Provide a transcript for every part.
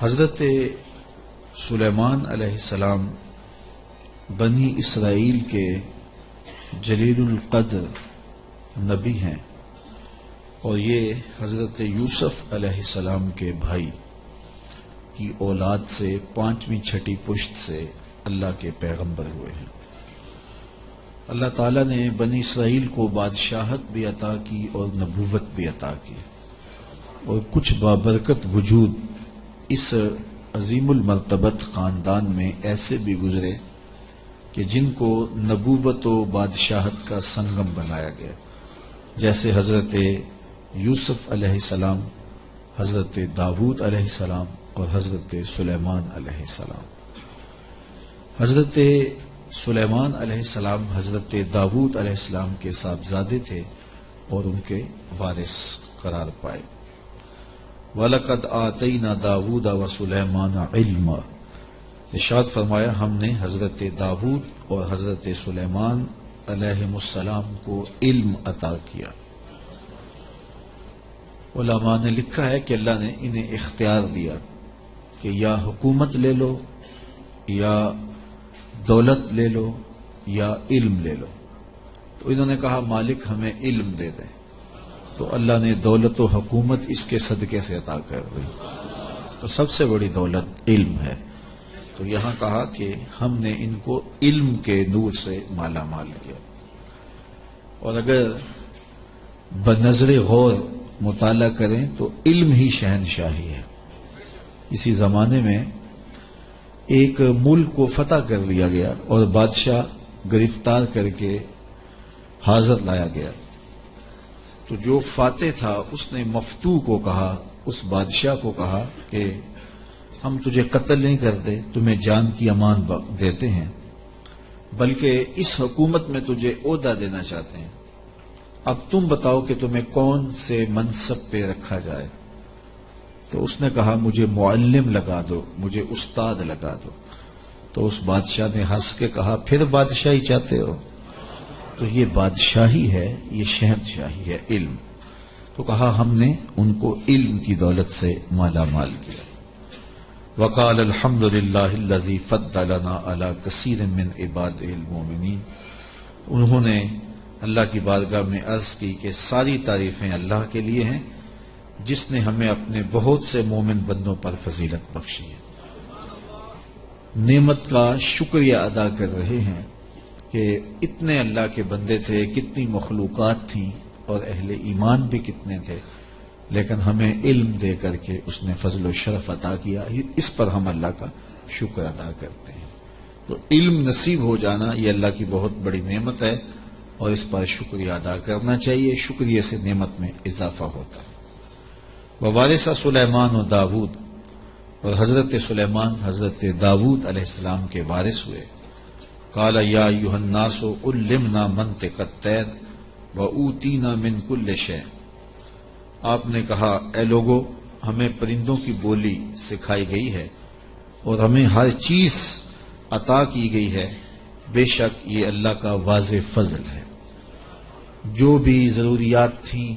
حضرت سلیمان علیہ السلام بنی اسرائیل کے جلیل القدر نبی ہیں، اور یہ حضرت یوسف علیہ السلام کے بھائی کی اولاد سے پانچویں چھٹی پشت سے اللہ کے پیغمبر ہوئے ہیں۔ اللہ تعالیٰ نے بنی اسرائیل کو بادشاہت بھی عطا کی اور نبوت بھی عطا کی، اور کچھ بابرکت وجود اس عظیم المرتبت خاندان میں ایسے بھی گزرے کہ جن کو نبوت و بادشاہت کا سنگم بنایا گیا، جیسے حضرت یوسف علیہ السلام، حضرت داود علیہ السلام اور حضرت سلیمان علیہ السلام۔ حضرت سلیمان علیہ السلام حضرت داود علیہ السلام کے صاحبزادے تھے اور ان کے وارث قرار پائے۔ وَلَقَدْ آتَيْنَا دَاوُودَ وَسُلَيْمَانَ عِلْمًا، ارشاد فرمایا ہم نے حضرت داود اور حضرت سلیمان علیہ السلام کو علم عطا کیا۔ علماء نے لکھا ہے کہ اللہ نے انہیں اختیار دیا کہ یا حکومت لے لو، یا دولت لے لو، یا علم لے لو۔ تو انہوں نے کہا مالک ہمیں علم دے دیں، تو اللہ نے دولت و حکومت اس کے صدقے سے عطا کر دی۔ تو سب سے بڑی دولت علم ہے، تو یہاں کہا کہ ہم نے ان کو علم کے نور سے مالا مال کیا۔ اور اگر بنظر غور مطالعہ کریں تو علم ہی شہنشاہی ہے۔ اسی زمانے میں ایک ملک کو فتح کر لیا گیا اور بادشاہ گرفتار کر کے حاضر لایا گیا، تو جو فاتح تھا اس نے مفتو کو کہا، اس بادشاہ کو کہا کہ ہم تجھے قتل نہیں کرتے، تمہیں جان کی امان دیتے ہیں، بلکہ اس حکومت میں تجھے عہدہ دینا چاہتے ہیں، اب تم بتاؤ کہ تمہیں کون سے منصب پہ رکھا جائے۔ تو اس نے کہا مجھے معلم لگا دو، مجھے استاد لگا دو۔ تو اس بادشاہ نے ہنس کے کہا پھر بادشاہی چاہتے ہو؟ تو یہ بادشاہی ہے، یہ شہنشاہی ہے علم۔ تو کہا ہم نے ان کو علم کی دولت سے مالا مال کیا۔ وقال الحمد للہ الذی فضلنا علی کثیر من عبادہ المؤمنین، انہوں نے اللہ کی بارگاہ میں عرض کی کہ ساری تعریفیں اللہ کے لیے ہیں جس نے ہمیں اپنے بہت سے مومن بندوں پر فضیلت بخشی ہے۔ نعمت کا شکریہ ادا کر رہے ہیں کہ اتنے اللہ کے بندے تھے، کتنی مخلوقات تھیں اور اہل ایمان بھی کتنے تھے، لیکن ہمیں علم دے کر کے اس نے فضل و شرف عطا کیا، اس پر ہم اللہ کا شکر ادا کرتے ہیں۔ تو علم نصیب ہو جانا یہ اللہ کی بہت بڑی نعمت ہے، اور اس پر شکریہ ادا کرنا چاہیے، شکریہ سے نعمت میں اضافہ ہوتا ہے۔ ووارث سلیمان و داود، اور حضرت سلیمان حضرت داود علیہ السلام کے وارث ہوئے۔ قال یا ایھا الناس علمنا منطق الطیر واوتینا من کل شیء، آپ نے کہا اے لوگو ہمیں پرندوں کی بولی سکھائی گئی ہے اور ہمیں ہر چیز عطا کی گئی ہے، بے شک یہ اللہ کا واضح فضل ہے۔ جو بھی ضروریات تھیں،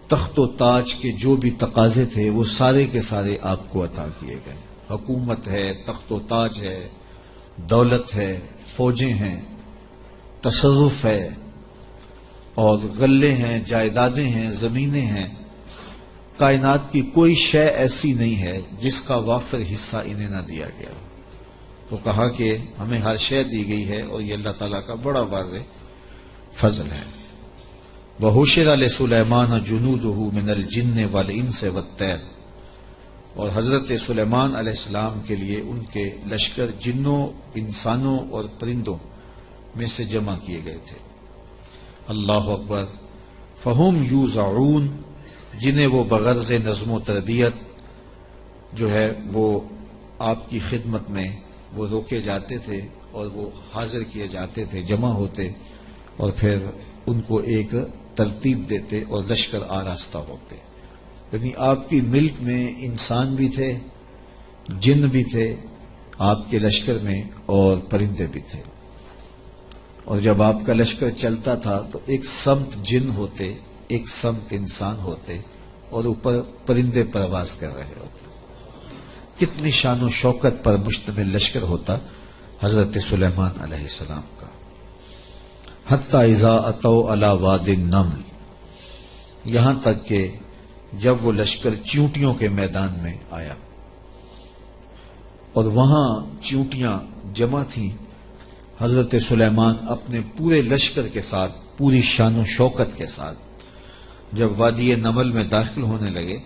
تخت و تاج کے جو بھی تقاضے تھے، وہ سارے کے سارے آپ کو عطا کیے گئے۔ حکومت ہے، تخت و تاج ہے، دولت ہے، فوجیں ہیں، تصرف ہے، اور غلے ہیں، جائیدادیں ہیں، زمینیں ہیں۔ کائنات کی کوئی شے ایسی نہیں ہے جس کا وافر حصہ انہیں نہ دیا گیا۔ تو کہا کہ ہمیں ہر شے دی گئی ہے، اور یہ اللہ تعالیٰ کا بڑا واضح فضل ہے۔ وَحُشِرَ لِسُلَيْمَانَ جُنُودُهُ مِنَ الْجِنِّ وَالْإِنسِ وَالطَّيْرِ، اور حضرت سلیمان علیہ السلام کے لیے ان کے لشکر جنوں، انسانوں اور پرندوں میں سے جمع کیے گئے تھے۔ اللہ اکبر۔ فَهُمْ يُوزَعُونَ، جنہیں وہ بغرض نظم و تربیت جو ہے وہ آپ کی خدمت میں وہ روکے جاتے تھے اور وہ حاضر کیے جاتے تھے، جمع ہوتے، اور پھر ان کو ایک ترتیب دیتے اور لشکر آراستہ ہوتے۔ یعنی آپ کی ملک میں انسان بھی تھے، جن بھی تھے آپ کے لشکر میں، اور پرندے بھی تھے۔ اور جب آپ کا لشکر چلتا تھا تو ایک سمت جن ہوتے، ایک سمت انسان ہوتے، اور اوپر پرندے پرواز کر رہے ہوتے۔ کتنی شان و شوکت پر مشتمل لشکر ہوتا حضرت سلیمان علیہ السلام کا. حتی اذا اتوا علی واد النمل، یہاں تک کہ جب وہ لشکر چیونٹیوں کے میدان میں آیا اور وہاں چیونٹیاں جمع تھیں، حضرت سلیمان اپنے پورے لشکر کے ساتھ، پوری شان و شوکت کے ساتھ جب وادی نمل میں داخل ہونے لگے،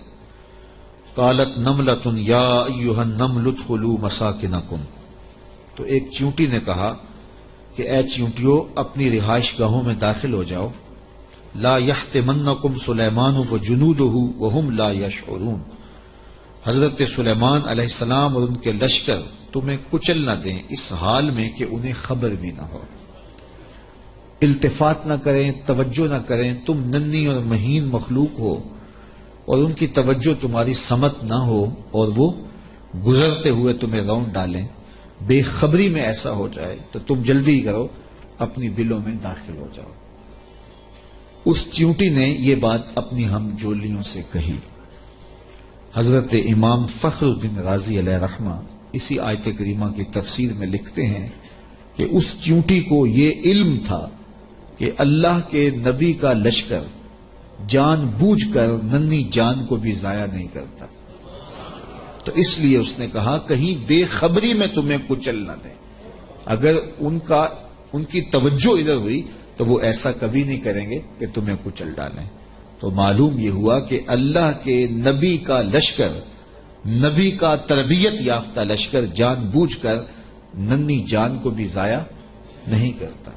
قالت نملۃ یا ایھا النمل ادخلوا مساکنکم، تو ایک چیونٹی نے کہا کہ اے چیونٹیوں اپنی رہائش گاہوں میں داخل ہو جاؤ. لا یحطمنکم سلیمان وجنودہ وہم لا یشعرون، حضرت سلیمان علیہ السلام اور ان کے لشکر تمہیں کچل نہ دیں اس حال میں کہ انہیں خبر بھی نہ ہو، التفات نہ کریں، توجہ نہ کریں. تم ننھی اور مہین مخلوق ہو اور ان کی توجہ تمہاری سمت نہ ہو اور وہ گزرتے ہوئے تمہیں رون ڈالیں، بے خبری میں ایسا ہو جائے تو تم جلدی کرو اپنی بلوں میں داخل ہو جاؤ. اس چیونٹی نے یہ بات اپنی ہم جولیوں سے کہی. حضرت امام فخر الدین رازی علیہ رحمہ اسی آیت کریمہ کی تفسیر میں لکھتے ہیں کہ اس چیونٹی کو یہ علم تھا کہ اللہ کے نبی کا لشکر جان بوجھ کر ننھی جان کو بھی ضائع نہیں کرتا، تو اس لیے اس نے کہا کہیں بے خبری میں تمہیں کچل نہ دیں. اگر ان کی توجہ ادھر ہوئی تو وہ ایسا کبھی نہیں کریں گے کہ تمہیں کچل ڈالیں. تو معلوم یہ ہوا کہ اللہ کے نبی کا لشکر، نبی کا تربیت یافتہ لشکر جان بوجھ کر ننھی جان کو بھی ضائع نہیں کرتا.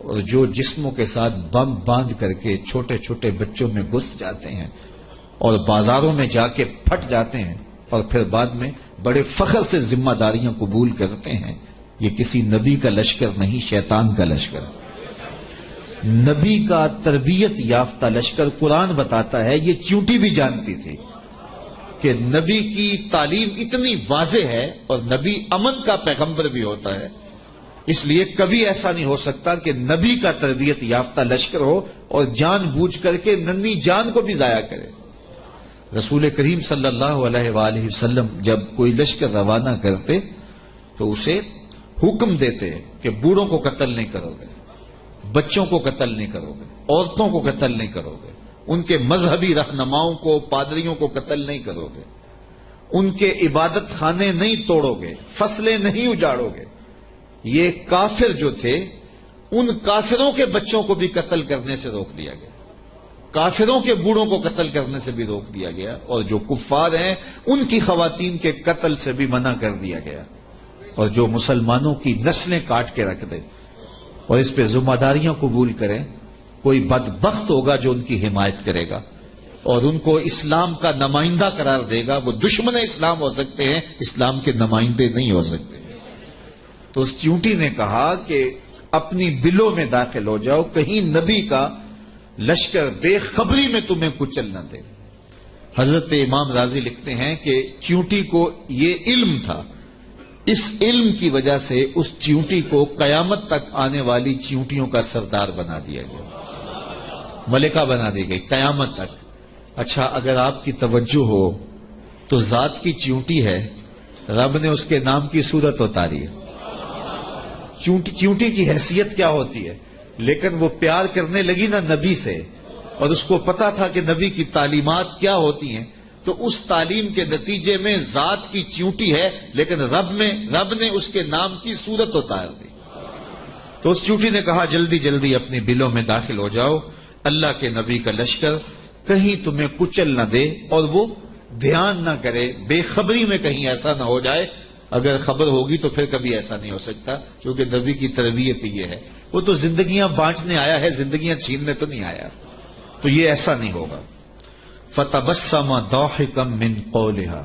اور جو جسموں کے ساتھ بم باندھ کر کے چھوٹے چھوٹے بچوں میں گھس جاتے ہیں اور بازاروں میں جا کے پھٹ جاتے ہیں اور پھر بعد میں بڑے فخر سے ذمہ داریاں قبول کرتے ہیں، یہ کسی نبی کا لشکر نہیں، شیطان کا لشکر. نبی کا تربیت یافتہ لشکر قرآن بتاتا ہے، یہ چیونٹی بھی جانتی تھی کہ نبی کی تعلیم اتنی واضح ہے اور نبی امن کا پیغمبر بھی ہوتا ہے، اس لیے کبھی ایسا نہیں ہو سکتا کہ نبی کا تربیت یافتہ لشکر ہو اور جان بوجھ کر کے ننھی جان کو بھی ضائع کرے. رسول کریم صلی اللہ علیہ وآلہ وسلم جب کوئی لشکر روانہ کرتے تو اسے حکم دیتے کہ بوڑھوں کو قتل نہیں کرو گے، بچوں کو قتل نہیں کرو گے، عورتوں کو قتل نہیں کرو گے، ان کے مذہبی رہنماؤں کو، پادریوں کو قتل نہیں کرو گے، ان کے عبادت خانے نہیں توڑو گے، فصلیں نہیں اجاڑو گے. یہ کافر جو تھے ان کافروں کے بچوں کو بھی قتل کرنے سے روک دیا گیا، کافروں کے بوڑھوں کو قتل کرنے سے بھی روک دیا گیا، اور جو کفار ہیں ان کی خواتین کے قتل سے بھی منع کر دیا گیا، اور جو مسلمانوں کی نسلیں کاٹ کے رکھ دے اور اس پہ ذمہ داریاں قبول کریں، کوئی بدبخت ہوگا جو ان کی حمایت کرے گا اور ان کو اسلام کا نمائندہ قرار دے گا. وہ دشمن اسلام ہو سکتے ہیں، اسلام کے نمائندے نہیں ہو سکتے. تو اس چیونٹی نے کہا کہ اپنی بلوں میں داخل ہو جاؤ، کہیں نبی کا لشکر بے خبری میں تمہیں کچل نہ دے. حضرت امام راضی لکھتے ہیں کہ چیونٹی کو یہ علم تھا، اس علم کی وجہ سے اس چیونٹی کو قیامت تک آنے والی چیونٹیوں کا سردار بنا دیا گیا، ملکہ بنا دی گئی قیامت تک. اچھا، اگر آپ کی توجہ ہو تو ذات کی چیونٹی ہے، رب نے اس کے نام کی صورت اتاری ہے. چیونٹی کی حیثیت کیا ہوتی ہے، لیکن وہ پیار کرنے لگی نا نبی سے، اور اس کو پتا تھا کہ نبی کی تعلیمات کیا ہوتی ہیں، تو اس تعلیم کے نتیجے میں ذات کی چیونٹی ہے، لیکن رب نے اس کے نام کی صورت اتار دی. تو اس چیونٹی نے کہا جلدی جلدی اپنی بلوں میں داخل ہو جاؤ، اللہ کے نبی کا لشکر کہیں تمہیں کچل نہ دے اور وہ دھیان نہ کرے، بے خبری میں کہیں ایسا نہ ہو جائے. اگر خبر ہوگی تو پھر کبھی ایسا نہیں ہو سکتا، کیونکہ نبی کی تربیت یہ ہے. وہ تو زندگیاں بانٹنے آیا ہے، زندگیاں چھیننے تو نہیں آیا، تو یہ ایسا نہیں ہوگا. فَتَبَسَّمَ ضَاحِكًا مِّن قَوْلِهَا،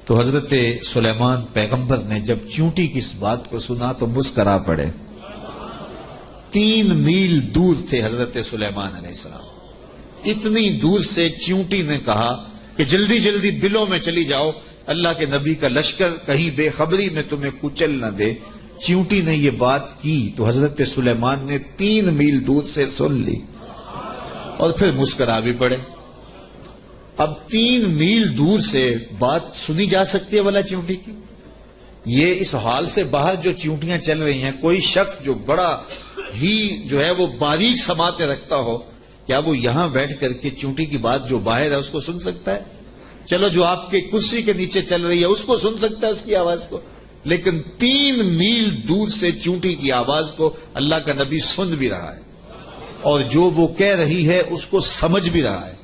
تو حضرت سلیمان پیغمبر نے جب چیونٹی کی اس بات کو سنا تو مسکرا پڑے. 3 میل دور تھے حضرت سلیمان علیہ السلام، اتنی دور سے چیونٹی نے کہا کہ جلدی جلدی بلوں میں چلی جاؤ، اللہ کے نبی کا لشکر کہیں بے خبری میں تمہیں کچل نہ دے. چیونٹی نے یہ بات کی تو حضرت سلیمان نے 3 میل دور سے سن لی اور پھر مسکرا بھی پڑے. اب 3 میل دور سے بات سنی جا سکتی ہے بھلا چیونٹی کی؟ یہ اس حال سے باہر جو چیونٹیاں چل رہی ہیں، کوئی شخص جو بڑا ہی جو ہے وہ باریک سماعتیں رکھتا ہو، کیا وہ یہاں بیٹھ کر کے چیونٹی کی بات جو باہر ہے اس کو سن سکتا ہے؟ چلو جو آپ کے کرسی کے نیچے چل رہی ہے اس کو سن سکتا ہے، اس کی آواز کو، لیکن 3 میل دور سے چیونٹی کی آواز کو اللہ کا نبی سن بھی رہا ہے، اور جو وہ کہہ رہی ہے اس کو سمجھ بھی رہا ہے،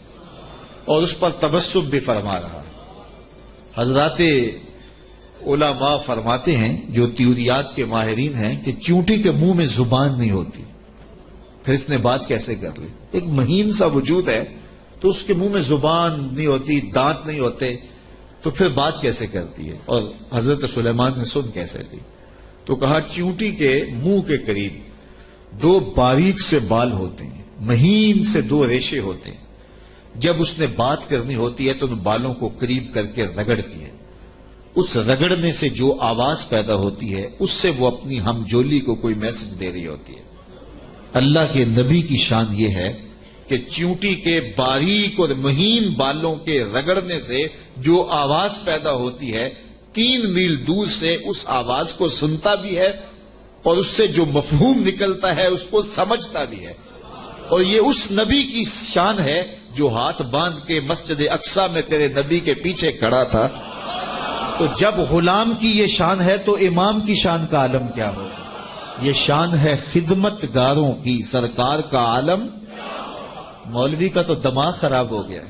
اور اس پر تبسم بھی فرما رہا ہے۔ حضرات علماء فرماتے ہیں، جو تیوریات کے ماہرین ہیں، کہ چیونٹی کے منہ میں زبان نہیں ہوتی، پھر اس نے بات کیسے کر لی؟ ایک مہین سا وجود ہے تو اس کے منہ میں زبان نہیں ہوتی، دانت نہیں ہوتے، تو پھر بات کیسے کرتی ہے؟ اور حضرت سلیمان نے سن کیسے لی؟ تو کہا چیونٹی کے منہ کے قریب 2 باریک سے بال ہوتے ہیں، مہین سے 2 ریشے ہوتے ہیں، جب اس نے بات کرنی ہوتی ہے تو ان بالوں کو قریب کر کے رگڑتی ہے، اس رگڑنے سے جو آواز پیدا ہوتی ہے اس سے وہ اپنی ہمجولی کو کوئی میسج دے رہی ہوتی ہے۔ اللہ کے نبی کی شان یہ ہے کہ چیونٹی کے باریک اور مہین بالوں کے رگڑنے سے جو آواز پیدا ہوتی ہے 3 میل دور سے اس آواز کو سنتا بھی ہے، اور اس سے جو مفہوم نکلتا ہے اس کو سمجھتا بھی ہے۔ اور یہ اس نبی کی شان ہے جو ہاتھ باندھ کے مسجد اقصی میں تیرے نبی کے پیچھے کھڑا تھا۔ تو جب غلام کی یہ شان ہے تو امام کی شان کا عالم کیا ہوگا؟ یہ شان ہے خدمت گاروں کی، سرکار کا عالم۔ مولوی کا تو دماغ خراب ہو گیا ہے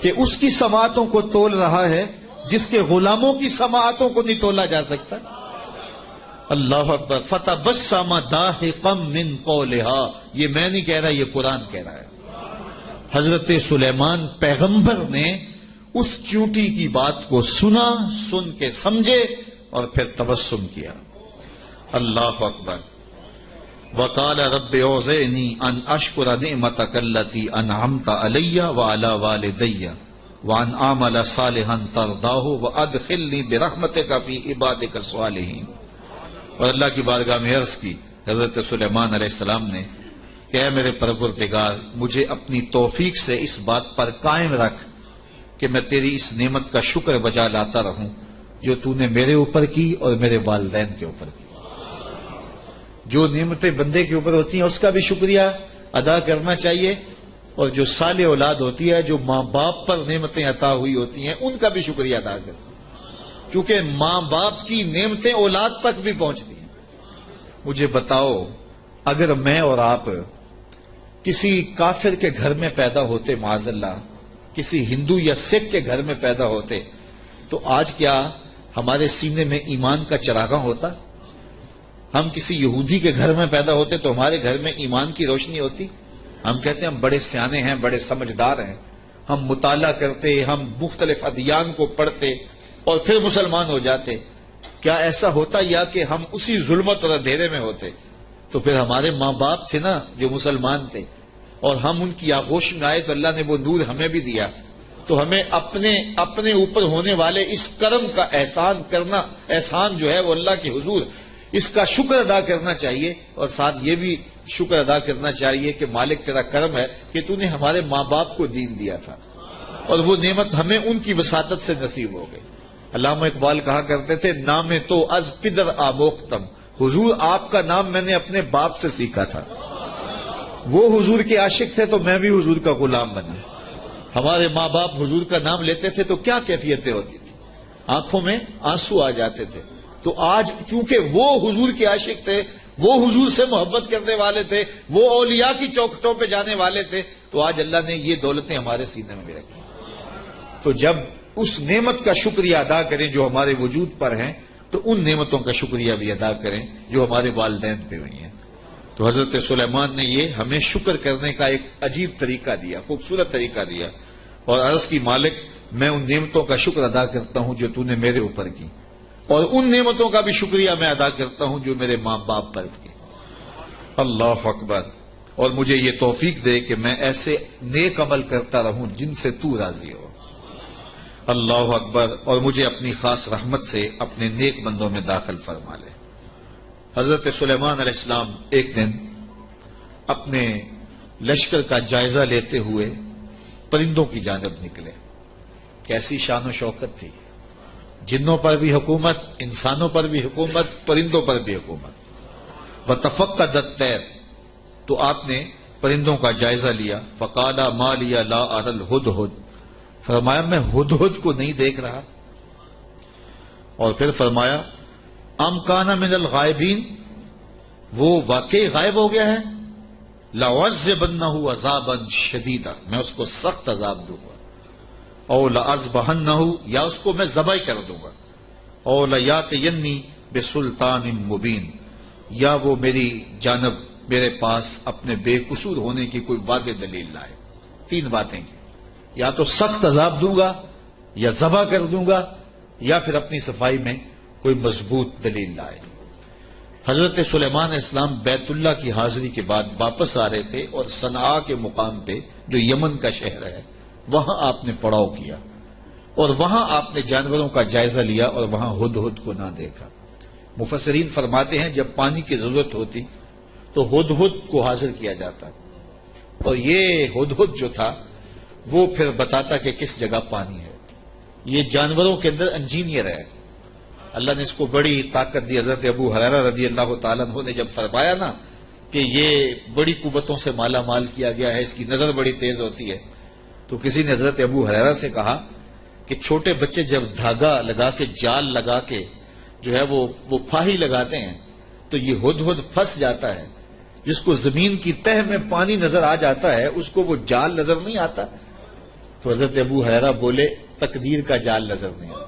کہ اس کی سماعتوں کو تول رہا ہے جس کے غلاموں کی سماعتوں کو نہیں تولا جا سکتا۔ اللہ اکبر۔ فتبسم ضاحکا من قولہا، یہ میں نہیں کہہ رہا، یہ قرآن کہہ رہا ہے۔ حضرت سلیمان پیغمبر نے اس چیونٹی کی بات کو سنا، سن کے سمجھے اور پھر تبسم کیا۔ اللہ اکبر۔ وقال رب اوزعنی ان اشکر نعمتک التی انعمت علی وعلی والدی وان اعمل صالحا ترضاہ وادخلنی برحمتک فی عبادک الصالحین۔ اور اللہ کی بارگاہ میں عرض کی حضرت سلیمان علیہ السلام نے کہ اے میرے پروردگار، مجھے اپنی توفیق سے اس بات پر قائم رکھ کہ میں تیری اس نعمت کا شکر بجا لاتا رہوں جو تو نے میرے اوپر کی اور میرے والدین کے اوپر کی۔ جو نعمتیں بندے کے اوپر ہوتی ہیں اس کا بھی شکریہ ادا کرنا چاہیے، اور جو صالح اولاد ہوتی ہے، جو ماں باپ پر نعمتیں عطا ہوئی ہوتی ہیں، ان کا بھی شکریہ ادا کرنا، کیونکہ ماں باپ کی نعمتیں اولاد تک بھی پہنچتی ہیں۔ مجھے بتاؤ، اگر میں اور آپ کسی کافر کے گھر میں پیدا ہوتے، معاذ اللہ کسی ہندو یا سکھ کے گھر میں پیدا ہوتے، تو آج کیا ہمارے سینے میں ایمان کا چراغاں ہوتا؟ ہم کسی یہودی کے گھر میں پیدا ہوتے تو ہمارے گھر میں ایمان کی روشنی ہوتی؟ ہم کہتے ہیں ہم بڑے سیانے ہیں، بڑے سمجھدار ہیں، ہم مطالعہ کرتے، ہم مختلف ادیان کو پڑھتے اور پھر مسلمان ہو جاتے۔ کیا ایسا ہوتا، یا کہ ہم اسی ظلمت اور اندھیرے میں ہوتے؟ تو پھر ہمارے ماں باپ تھے نا جو مسلمان تھے، اور ہم ان کی آغوش میں آئے تو اللہ نے وہ نور ہمیں بھی دیا۔ تو ہمیں اپنے اوپر ہونے والے اس کرم کا احسان کرنا، احسان جو ہے وہ اللہ کے حضور، اس کا شکر ادا کرنا چاہیے، اور ساتھ یہ بھی شکر ادا کرنا چاہیے کہ مالک تیرا کرم ہے کہ تو نے ہمارے ماں باپ کو دین دیا تھا، اور وہ نعمت ہمیں ان کی وساطت سے نصیب ہو گئی۔ علامہ اقبال کہا کرتے تھے، نام تو از پدر آموختم، حضور آپ کا نام میں نے اپنے باپ سے سیکھا تھا۔ وہ حضور کے عاشق تھے تو میں بھی حضور کا غلام بنا۔ ہمارے ماں باپ حضور کا نام لیتے تھے تو کیا کیفیتیں ہوتی تھی، آنکھوں میں آنسو آ جاتے تھے۔ تو آج چونکہ وہ حضور کے عاشق تھے، وہ حضور سے محبت کرنے والے تھے، وہ اولیاء کی چوکھٹوں پہ جانے والے تھے، تو آج اللہ نے یہ دولتیں ہمارے سینے میں بھی رکھی۔ تو جب اس نعمت کا شکریہ ادا کریں جو ہمارے وجود پر ہیں، تو ان نعمتوں کا شکریہ بھی ادا کریں جو ہمارے والدین پہ ہوئی ہیں۔ تو حضرت سلیمان نے یہ ہمیں شکر کرنے کا ایک عجیب طریقہ دیا، خوبصورت طریقہ دیا، اور عرض کی مالک میں ان نعمتوں کا شکر ادا کرتا ہوں جو تو نے میرے اوپر کی، اور ان نعمتوں کا بھی شکریہ میں ادا کرتا ہوں جو میرے ماں باپ پر کی۔ اللہ اکبر۔ اور مجھے یہ توفیق دے کہ میں ایسے نیک عمل کرتا رہوں جن سے تو راضی ہو۔ اللہ اکبر۔ اور مجھے اپنی خاص رحمت سے اپنے نیک بندوں میں داخل فرما لے۔ حضرت سلیمان علیہ السلام ایک دن اپنے لشکر کا جائزہ لیتے ہوئے پرندوں کی جانب نکلے۔ کیسی شان و شوکت تھی، جنوں پر بھی حکومت، انسانوں پر بھی حکومت، پرندوں پر بھی حکومت۔ وَتَفَقَّدَ الطَّيْرَ، تو آپ نے پرندوں کا جائزہ لیا۔ فَقَالَ مَا لِيَ لَا أَرَى الْهُدْهُدْ، فرمایا میں ہدہد کو نہیں دیکھ رہا۔ اور پھر فرمایا ام کان من الغائبین، وہ واقعی غائب ہو گیا ہے، لَأُعَذِّبَنَّهُ عَذَابًا شَدِيدًا، میں اس کو سخت عذاب دوں گا، او لَأَذْبَحَنَّهُ، یا اس کو میں ذبح کر دوں گا، او لَيَأْتِيَنِّي بِسُلْطَانٍ مُبِينٍ، یا وہ میری جانب میرے پاس اپنے بے قصور ہونے کی کوئی واضح دلیل لائے۔ تین باتیں کی، یا تو سخت عذاب دوں گا، یا ذبح کر دوں گا، یا پھر اپنی صفائی میں کوئی مضبوط دلیل لائے۔ حضرت سلیمان علیہ السلام بیت اللہ کی حاضری کے بعد واپس آ رہے تھے، اور صنعاء کے مقام پہ جو یمن کا شہر ہے وہاں آپ نے پڑاؤ کیا، اور وہاں آپ نے جانوروں کا جائزہ لیا، اور وہاں ہدہد کو نہ دیکھا۔ مفسرین فرماتے ہیں جب پانی کی ضرورت ہوتی تو ہدہد کو حاضر کیا جاتا، اور یہ ہدہد جو تھا وہ پھر بتاتا کہ کس جگہ پانی ہے۔ یہ جانوروں کے اندر انجینئر ہے، اللہ نے اس کو بڑی طاقت دی۔ حضرت ابو ہریرہ رضی اللہ تعالیٰ عنہ نے جب فرمایا نا کہ یہ بڑی قوتوں سے مالا مال کیا گیا ہے، اس کی نظر بڑی تیز ہوتی ہے، تو کسی نے حضرت ابو ہریرہ سے کہا کہ چھوٹے بچے جب دھاگا لگا کے، جال لگا کے جو ہے وہ پھاہی لگاتے ہیں تو یہ ہدہد پھنس جاتا ہے، جس کو زمین کی تہ میں پانی نظر آ جاتا ہے اس کو وہ جال نظر نہیں آتا۔ تو حضرت ابو ہریرہ بولے تقدیر کا جال نظر نہیں آتا،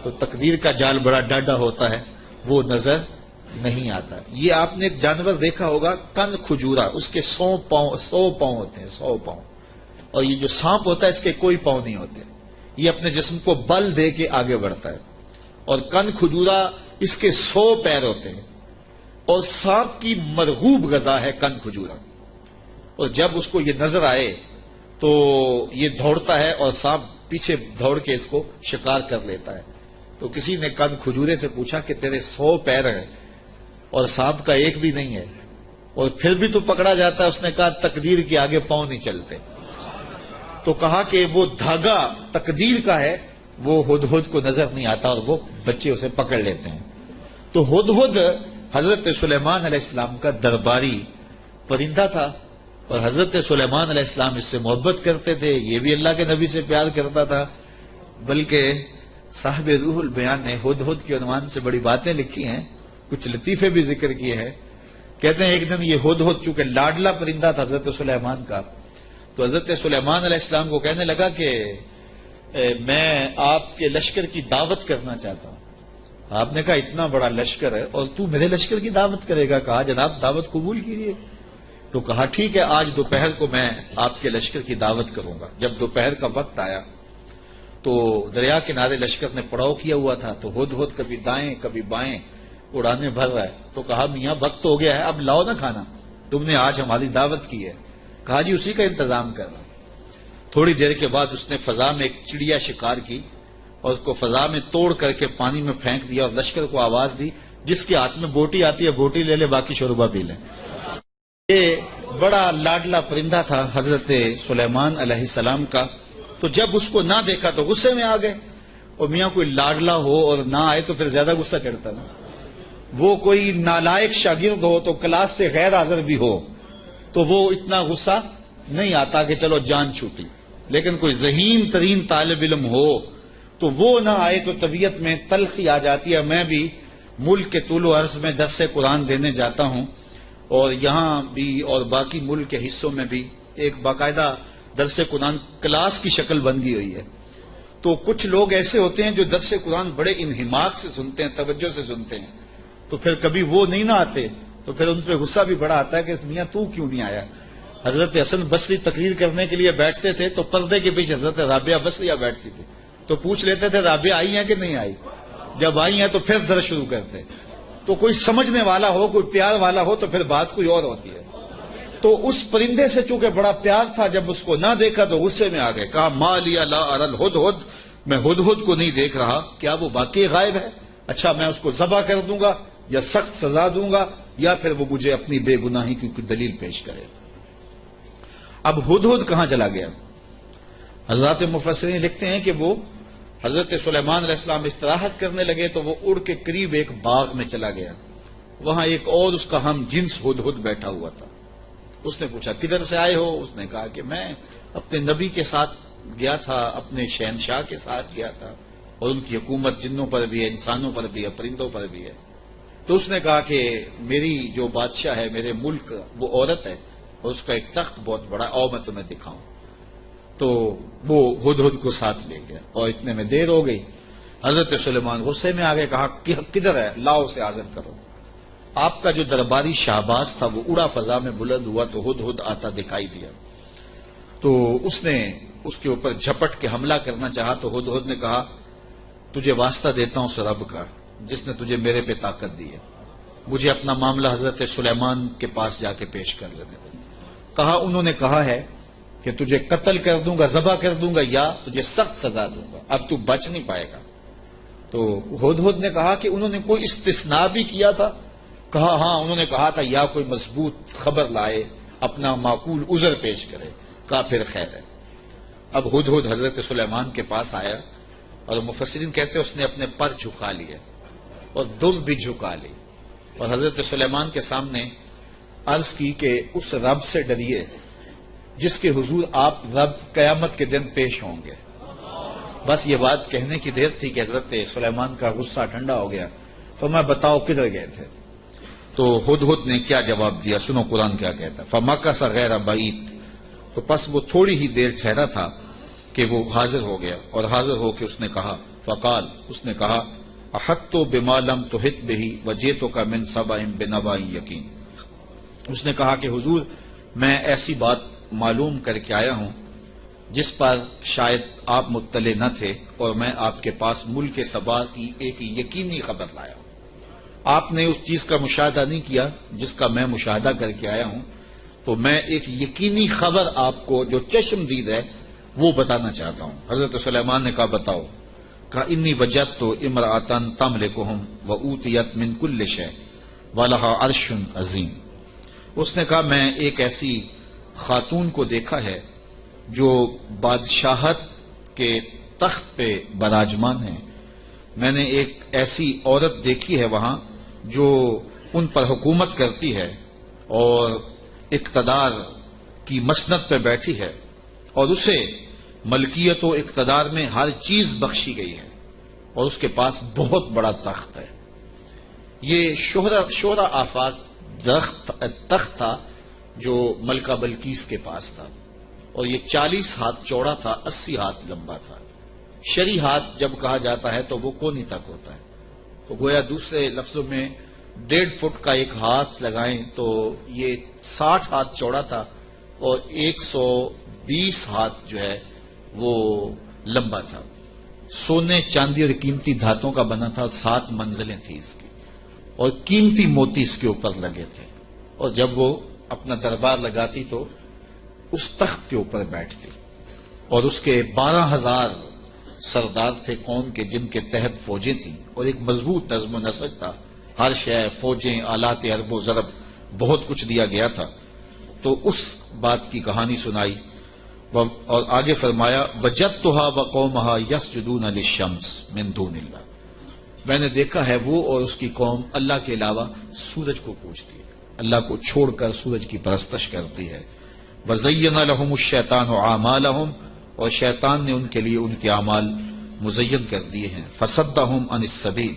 تو تقدیر کا جال بڑا ڈاڈا ہوتا ہے، وہ نظر نہیں آتا۔ یہ آپ نے ایک جانور دیکھا ہوگا کن کھجورا، اس کے 100 پاؤں ہوتے ہیں، 100 پاؤں، اور یہ جو سانپ ہوتا ہے اس کے کوئی پاؤں نہیں ہوتے، یہ اپنے جسم کو بل دے کے آگے بڑھتا ہے، اور کن کھجورا اس کے 100 پیر ہوتے ہیں، اور سانپ کی مرغوب غذا ہے کن کھجورا، اور جب اس کو یہ نظر آئے تو یہ دوڑتا ہے اور سانپ پیچھے دوڑ کے اس کو شکار کر لیتا ہے۔ تو کسی نے کن کھجورے سے پوچھا کہ تیرے 100 پیر ہیں اور سانپ کا ایک بھی نہیں ہے، اور پھر بھی تو پکڑا جاتا ہے؟ اس نے کہا تقدیر کے آگے پاؤں نہیں چلتے۔ تو کہا کہ وہ دھاگا تقدیر کا ہے، وہ ہدہد کو نظر نہیں آتا، اور وہ بچے اسے پکڑ لیتے ہیں۔ تو ہدہد حضرت سلیمان علیہ السلام کا درباری پرندہ تھا، اور حضرت سلیمان علیہ السلام اس سے محبت کرتے تھے، یہ بھی اللہ کے نبی سے پیار کرتا تھا۔ بلکہ صاحب روح البیان نے ہدہد کے عنوان سے بڑی باتیں لکھی ہیں، کچھ لطیفے بھی ذکر کیے ہیں۔ کہتے ہیں ایک دن یہ ہدہد چونکہ لاڈلا پرندہ تھا حضرت سلیمان کا، تو حضرت سلیمان علیہ السلام کو کہنے لگا کہ میں آپ کے لشکر کی دعوت کرنا چاہتا ہوں۔ آپ نے کہا اتنا بڑا لشکر ہے اور تو میرے لشکر کی دعوت کرے گا؟ کہا جناب دعوت قبول کیجیے۔ تو کہا ٹھیک ہے، آج دوپہر کو میں آپ کے لشکر کی دعوت کروں گا۔ جب دوپہر کا وقت آیا تو دریا کنارے لشکر نے پڑاؤ کیا ہوا تھا، تو ہدہد کبھی دائیں کبھی بائیں اڑانے بھر رہا ہے۔ تو کہا میاں وقت ہو گیا ہے، اب لاؤ نہ کھانا، تم نے آج ہماری دعوت کی ہے۔ کہا جی اسی کا انتظام کر رہا۔ تھوڑی دیر کے بعد اس نے فضا میں ایک چڑیا شکار کی، اور اس کو فضا میں توڑ کر کے پانی میں پھینک دیا، اور لشکر کو آواز دی جس کے ہاتھ میں بوٹی آتی ہے بوٹی لے لے، باقی شوربہ پی لے۔ یہ بڑا لاڈلا پرندہ تھا حضرت سلیمان علیہ السلام کا۔ تو جب اس کو نہ دیکھا تو غصے میں آ گئے، اور میاں کوئی لاڈلا ہو اور نہ آئے تو پھر زیادہ غصہ چڑھتا نا۔ وہ کوئی نالائق شاگرد ہو تو کلاس سے غیر حاضر بھی ہو تو وہ اتنا غصہ نہیں آتا کہ چلو جان چھوٹی، لیکن کوئی ذہین ترین طالب علم ہو تو وہ نہ آئے تو طبیعت میں تلخی آ جاتی ہے۔ میں بھی ملک کے طول و عرض میں درس قرآن دینے جاتا ہوں، اور یہاں بھی اور باقی ملک کے حصوں میں بھی ایک باقاعدہ درس قرآن کلاس کی شکل بن گئی ہوئی ہے۔ تو کچھ لوگ ایسے ہوتے ہیں جو درس قرآن بڑے انہماک سے سنتے ہیں، توجہ سے سنتے ہیں، تو پھر کبھی وہ نہیں نہ آتے تو پھر ان پہ غصہ بھی بڑا آتا ہے کہ میاں تو کیوں نہیں آیا۔ حضرت حسن بصری تقریر کرنے کے لیے بیٹھتے تھے تو پردے کے پیچھے حضرت رابعہ بصریہ بیٹھتی تھی، تو پوچھ لیتے تھے رابعہ آئی ہیں کہ نہیں آئی، جب آئی ہیں تو پھر درس شروع کرتے۔ تو کوئی سمجھنے والا ہو، کوئی پیار والا ہو تو پھر بات کوئی اور ہوتی ہے۔ تو اس پرندے سے چونکہ بڑا پیار تھا، جب اس کو نہ دیکھا تو غصے میں آ گئے، کہا ما لیا لا اری الہدہد، میں ہدہد کو نہیں دیکھ رہا، کیا وہ واقعی غائب ہے؟ اچھا میں اس کو ذبح کر دوں گا یا سخت سزا دوں گا، یا پھر وہ مجھے اپنی بے گناہی کی دلیل پیش کرے۔ اب ہدہد کہاں چلا گیا؟ حضرات مفسرین لکھتے ہیں کہ وہ حضرت سلیمان علیہ السلام استراحت کرنے لگے تو وہ اڑ کے قریب ایک باغ میں چلا گیا. وہاں ایک اور اس کا ہم جنس ہدہد بیٹھا ہوا تھا. اس نے پوچھا کدھر سے آئے ہو؟ اس نے کہا کہ میں اپنے نبی کے ساتھ گیا تھا، اپنے شہنشاہ کے ساتھ گیا تھا، اور ان کی حکومت جنوں پر بھی ہے، انسانوں پر بھی ہے، پرندوں پر بھی ہے. تو اس نے کہا کہ میری جو بادشاہ ہے میرے ملک وہ عورت ہے اور اس کا ایک تخت بہت بڑا، آؤ میں تمہیں دکھاؤں. تو وہ ہدہد کو ساتھ لے گیا اور اتنے میں دیر ہو گئی. حضرت سلیمان غصے میں آ گئے، کہا کہ کدھر ہے، لاؤ اسے حاضر کرو. آپ کا جو درباری شہباز تھا وہ اڑا فضا میں بلند ہوا تو ہدہد آتا دکھائی دیا. تو اس نے اس کے اوپر جھپٹ کے حملہ کرنا چاہا تو ہدہد نے کہا تجھے واسطہ دیتا ہوں اس رب کا جس نے تجھے میرے پہ طاقت دی ہے، مجھے اپنا معاملہ حضرت سلیمان کے پاس جا کے پیش کر لینے دے. کہا انہوں نے کہا ہے کہ تجھے قتل کر دوں گا، ذبح کر دوں گا، یا تجھے سخت سزا دوں گا، اب تو بچ نہیں پائے گا. تو ہدہد نے کہا کہ انہوں نے کوئی استثناء بھی کیا تھا؟ کہا ہاں، انہوں نے کہا تھا یا کوئی مضبوط خبر لائے، اپنا معقول عذر پیش کرے. کہا پھر خیر ہے. اب ہدہد حضرت سلیمان کے پاس آیا اور مفسرین کہتے ہیں اس نے اپنے پر جھکا لیے اور دل بھی جھکا لی اور حضرت سلیمان کے سامنے عرض کی کہ اس رب سے ڈریے جس کے حضور آپ رب قیامت کے دن پیش ہوں گے. بس یہ بات کہنے کی دیر تھی کہ حضرت سلیمان کا غصہ ٹھنڈا ہو گیا. تو میں بتاؤ کدھر گئے تھے؟ تو ہدہد نے کیا جواب دیا، سنو قرآن کیا کہتا ہے. فَمَكَثَ غَيْرَ بَعِيدٍ، تو پس وہ تھوڑی ہی دیر ٹھہرا تھا کہ وہ حاضر ہو گیا اور حاضر ہو کے اس نے کہا فقال، اس نے کہا احطت بما لم تحط به وجئتک من سبأ بنبأ یقین. اس نے کہا کہ حضور میں ایسی بات معلوم کر کے آیا ہوں جس پر شاید آپ مطلع نہ تھے اور میں آپ کے پاس ملک سبا کی ایک یقینی خبر لایا ہوں. آپ نے اس چیز کا مشاہدہ نہیں کیا جس کا میں مشاہدہ کر کے آیا ہوں، تو میں ایک یقینی خبر آپ کو جو چشم دید ہے وہ بتانا چاہتا ہوں. حضرت سلیمان نے کہا بتاؤ. کہا انی وجدت امرأۃ تملکہم وأوتیت من کل شیء ولہا عرش عظیم. اس نے کہا میں ایک ایسی خاتون کو دیکھا ہے جو بادشاہت کے تخت پہ براجمان ہے. میں نے ایک ایسی عورت دیکھی ہے وہاں جو ان پر حکومت کرتی ہے اور اقتدار کی مسند پہ بیٹھی ہے اور اسے ملکیت و اقتدار میں ہر چیز بخشی گئی ہے اور اس کے پاس بہت بڑا تخت ہے. یہ شہرہ آفاق تخت تھا جو ملکہ بلقیس کے پاس تھا اور یہ 40 ہاتھ چوڑا تھا، 80 ہاتھ لمبا تھا. شرعی ہاتھ جب کہا جاتا ہے تو وہ کونی تک ہوتا ہے، تو گویا دوسرے لفظوں میں 1.5 فٹ کا ایک ہاتھ لگائیں تو یہ 60 ہاتھ چوڑا تھا اور 120 ہاتھ جو ہے وہ لمبا تھا. سونے چاندی اور قیمتی دھاتوں کا بنا تھا اور 7 منزلیں تھی اس کی اور قیمتی موتی اس کے اوپر لگے تھے. اور جب وہ اپنا دربار لگاتی تو اس تخت کے اوپر بیٹھتی اور اس کے 12,000 سردار تھے قوم کے جن کے تحت فوجیں تھیں اور ایک مضبوط نظم و نسق تھا. ہر شے، فوجیں، آلات حرب و ضرب، بہت کچھ دیا گیا تھا. تو اس بات کی کہانی سنائی اور آگے فرمایا وجدتها وقومها يسجدون للشمس من دون اللہ. میں نے دیکھا ہے وہ اور اس کی قوم اللہ کے علاوہ سورج کو پوجتی ہے، اللہ کو چھوڑ کر سورج کی پرستش کرتی ہے. وزین لهم الشیطان اعمالهم، اور شیطان نے ان کے لیے ان کے اعمال مزین کر دیے ہیں. فصدهم عن السبیل،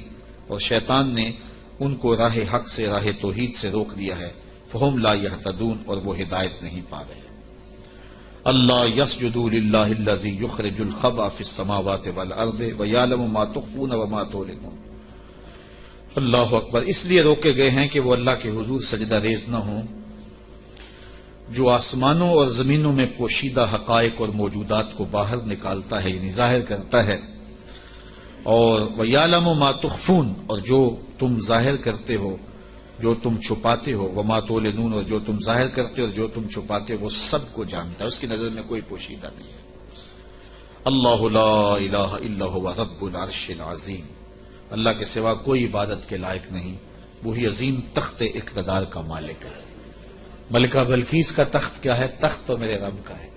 اور شیطان نے ان کو راہ حق سے، راہ توحید سے روک دیا ہے. فہم لا یہتدون، اور وہ ہدایت نہیں پا رہے. اللہ یسجدوا للہ الذی یخرج الخبأ فی السماوات والارض ویعلم ما تخفون وما تعلنون. اللہ اکبر. اس لیے روکے گئے ہیں کہ وہ اللہ کے حضور سجدہ ریز نہ ہوں جو آسمانوں اور زمینوں میں پوشیدہ حقائق اور موجودات کو باہر نکالتا ہے، یعنی ظاہر کرتا ہے. اور وَيَعْلَمُ مَا تُخْفُونَ، اور جو تم ظاہر کرتے ہو، جو تم چھپاتے ہو، وَمَا تُعْلِنُونَ، اور جو تم ظاہر کرتے ہو اور جو تم چھپاتے ہو وہ سب کو جانتا ہے، اس کی نظر میں کوئی پوشیدہ نہیں ہے. اللہ لا الہ الا هو رب العرش العظیم. اللہ کے سوا کوئی عبادت کے لائق نہیں، وہی عظیم تخت اقتدار کا مالک ہے. ملکہ بلقیس کا تخت کیا ہے؟ تخت تو میرے رب کا ہے،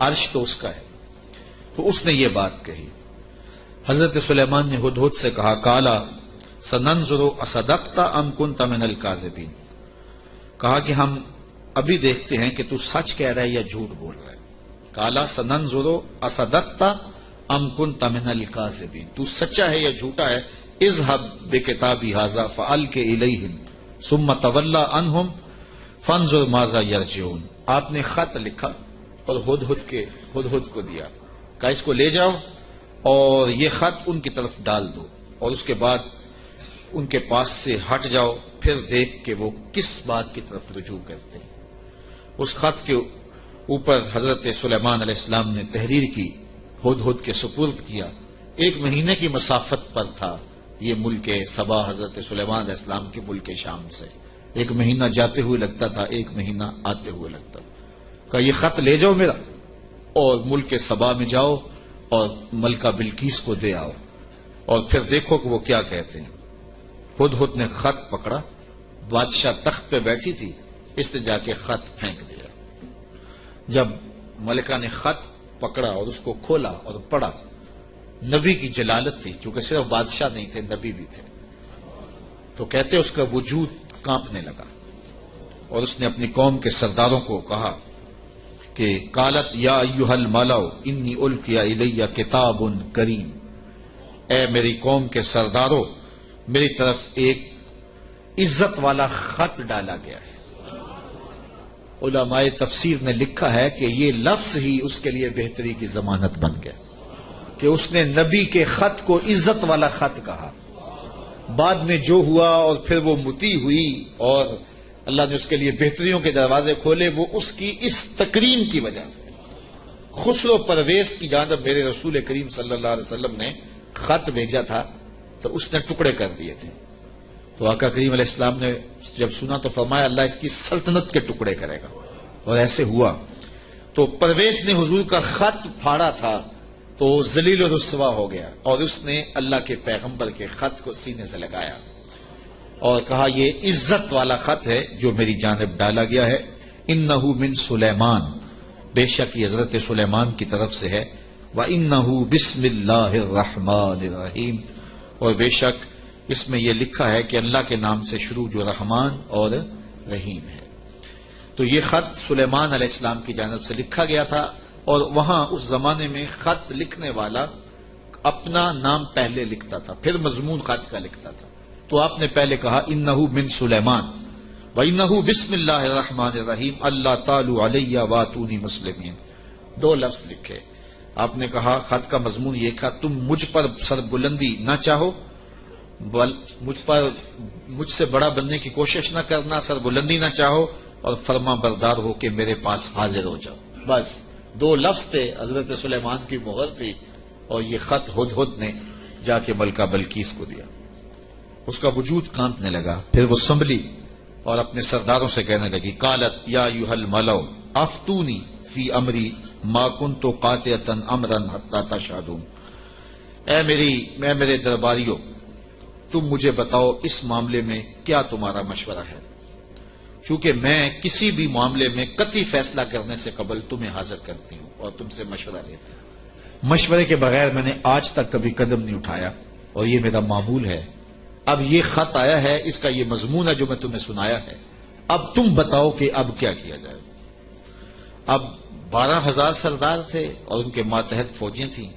عرش تو اس کا ہے. تو اس نے یہ بات کہی. حضرت سلیمان نے ہدہد سے کہا کالا سننظر اصدقت ام کنت من الکاذبین، کہا کہ ہم ابھی دیکھتے ہیں کہ تو سچ کہہ رہا ہے یا جھوٹ بول رہا ہے. کالا سننظر اصدقت ام کنت من الکاذبین، تو سچا ہے یا جھوٹا ہے. اذهب بکتابی ھذا فالق الیہم ثم تولى عنہم فانظر ماذا یرجعون. آپ نے خط لکھا اور ہدہد کو دیا، کہا اس کو لے جاؤ اور یہ خط ان کی طرف ڈال دو اور اس کے بعد ان کے پاس سے ہٹ جاؤ، پھر دیکھ کہ وہ کس بات کی طرف رجوع کرتے ہیں. اس خط کے اوپر حضرت سلیمان علیہ السلام نے تحریر کی، ہدہد کے سپرد کیا. 1 مہینے کی مسافت پر تھا یہ ملک سبا حضرت سلیمان علیہ السلام کے ملک شام سے. 1 مہینہ جاتے ہوئے لگتا تھا، 1 مہینہ آتے ہوئے لگتا تھا. کہا یہ خط لے جاؤ میرا اور ملک سبا میں جاؤ اور ملکہ بلقیس کو دے آؤ اور پھر دیکھو کہ وہ کیا کہتے ہیں. ہدہد نے خط پکڑا، بادشاہ تخت پہ بیٹھی تھی، اس نے جا کے خط پھینک دیا. جب ملکہ نے خط پکڑا اور اس کو کھولا اور پڑھا، نبی کی جلالت تھی، کیونکہ صرف بادشاہ نہیں تھے، نبی بھی تھے، تو کہتے اس کا وجود کانپنے لگا اور اس نے اپنی قوم کے سرداروں کو کہا کہ قالت یا ایھا الملأ انی القی الی کتاب کریم، اے میری قوم کے سرداروں، میری طرف ایک عزت والا خط ڈالا گیا ہے. علماء تفسیر نے لکھا ہے کہ یہ لفظ ہی اس کے لیے بہتری کی ضمانت بن گیا کہ اس نے نبی کے خط کو عزت والا خط کہا. بعد میں جو ہوا اور پھر وہ متی ہوئی اور اللہ نے اس کے لیے بہتریوں کے دروازے کھولے، وہ اس کی اس تکریم کی وجہ سے. خسرو پرویز کی جانب میرے رسول کریم صلی اللہ علیہ وسلم نے خط بھیجا تھا تو اس نے ٹکڑے کر دیے تھے. تو آقا کریم علیہ السلام نے جب سنا تو فرمایا اللہ اس کی سلطنت کے ٹکڑے کرے گا، اور ایسے ہوا. تو پرویز نے حضور کا خط پھاڑا تھا تو ذلیل و رسوا ہو گیا اور اس نے اللہ کے پیغمبر کے خط کو سینے سے لگایا اور کہا یہ عزت والا خط ہے جو میری جانب ڈالا گیا ہے. انہ من سلیمان، بے شک یہ حضرت سلیمان کی طرف سے ہے. وانہ بسم اللہ الرحمن الرحیم، اور بے شک اس میں یہ لکھا ہے کہ اللہ کے نام سے شروع جو رحمان اور رحیم ہے. تو یہ خط سلیمان علیہ السلام کی جانب سے لکھا گیا تھا، اور وہاں اس زمانے میں خط لکھنے والا اپنا نام پہلے لکھتا تھا، پھر مضمون خط کا لکھتا تھا. تو آپ نے پہلے کہا انہ من سلیمان وانہ بسم اللہ الرحمن الرحیم اللہ تعالی علی واتونی مسلمین. 2 لفظ لکھے. آپ نے کہا خط کا مضمون یہ تھا تم مجھ پر سربلندی نہ چاہو، مجھ سے بڑا بننے کی کوشش نہ کرنا، سربلندی نہ چاہو، اور فرما بردار ہو کہ میرے پاس حاضر ہو جاؤ. بس 2 لفظ تھے، حضرت سلیمان کی مہر تھی، اور یہ خط ہدہد نے جا کے ملکہ بلقیس کو دیا. اس کا وجود کانپنے لگا. پھر وہ سنبھلی اور اپنے سرداروں سے کہنے لگی قالت یا ایھا الملأ افتونی فی امری ما کنت قاطعۃ امرا حتی تشہدون. اے میرے درباریوں، تم مجھے بتاؤ اس معاملے میں کیا تمہارا مشورہ ہے، چونکہ میں کسی بھی معاملے میں قطعی فیصلہ کرنے سے قبل تمہیں حاضر کرتی ہوں اور تم سے مشورہ لیتی ہوں. مشورے کے بغیر میں نے آج تک کبھی قدم نہیں اٹھایا اور یہ میرا معمول ہے. اب یہ خط آیا ہے، اس کا یہ مضمون ہے جو میں تمہیں سنایا ہے، اب تم بتاؤ کہ اب کیا کیا جائے. اب 12,000 سردار تھے اور ان کے ماتحت فوجیں تھیں.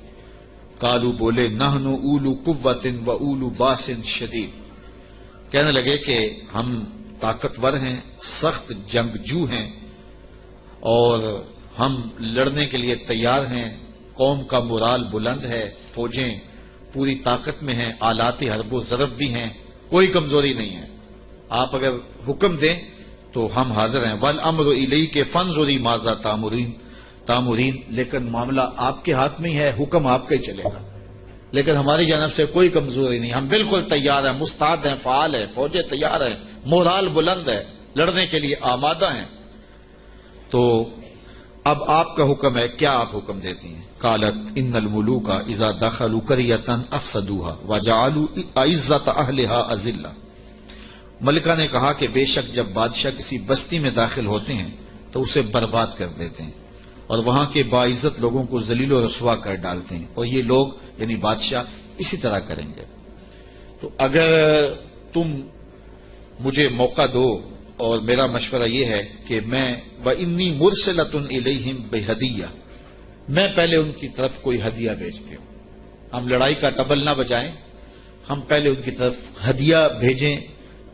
قالو بولے نحن اولو قوت و اولو باس شدید، کہنے لگے کہ ہم طاقتور ہیں، سخت جنگجو ہیں اور ہم لڑنے کے لیے تیار ہیں. قوم کا مورال بلند ہے، فوجیں پوری طاقت میں ہیں، آلات حرب و ضرب بھی ہیں، کوئی کمزوری نہیں ہے. آپ اگر حکم دیں تو ہم حاضر ہیں. والامر الیک فانظری ماذا تامرین، لیکن معاملہ آپ کے ہاتھ میں ہی ہے، حکم آپ کا ہی چلے گا، لیکن ہماری جانب سے کوئی کمزوری نہیں، ہم بالکل تیار ہیں، مستعد ہیں، فعال ہیں، فوجیں تیار ہیں، مورال بلند ہے، لڑنے کے لیے آمادہ ہیں. تو اب آپ کا حکم ہے، کیا آپ حکم دیتی ہیں؟ قالت ان الملوک اذا دخلوا قرية افسدوها وجعلوا اعزة اهلها اذلة. ملکہ نے کہا کہ بے شک جب بادشاہ کسی بستی میں داخل ہوتے ہیں تو اسے برباد کر دیتے ہیں اور وہاں کے باعزت لوگوں کو ذلیل و رسوا کر ڈالتے ہیں، اور یہ لوگ یعنی بادشاہ اسی طرح کریں گے۔ تو اگر تم مجھے موقع دو، اور میرا مشورہ یہ ہے کہ میں وَإِنِّي مُرْسِلَةٌ إِلَيْهِمْ بِهَدِيَّةٍ، میں پہلے ان کی طرف کوئی ہدیہ بھیجتی ہوں۔ ہم لڑائی کا طبل نہ بجائیں، ہم پہلے ان کی طرف ہدیہ بھیجیں،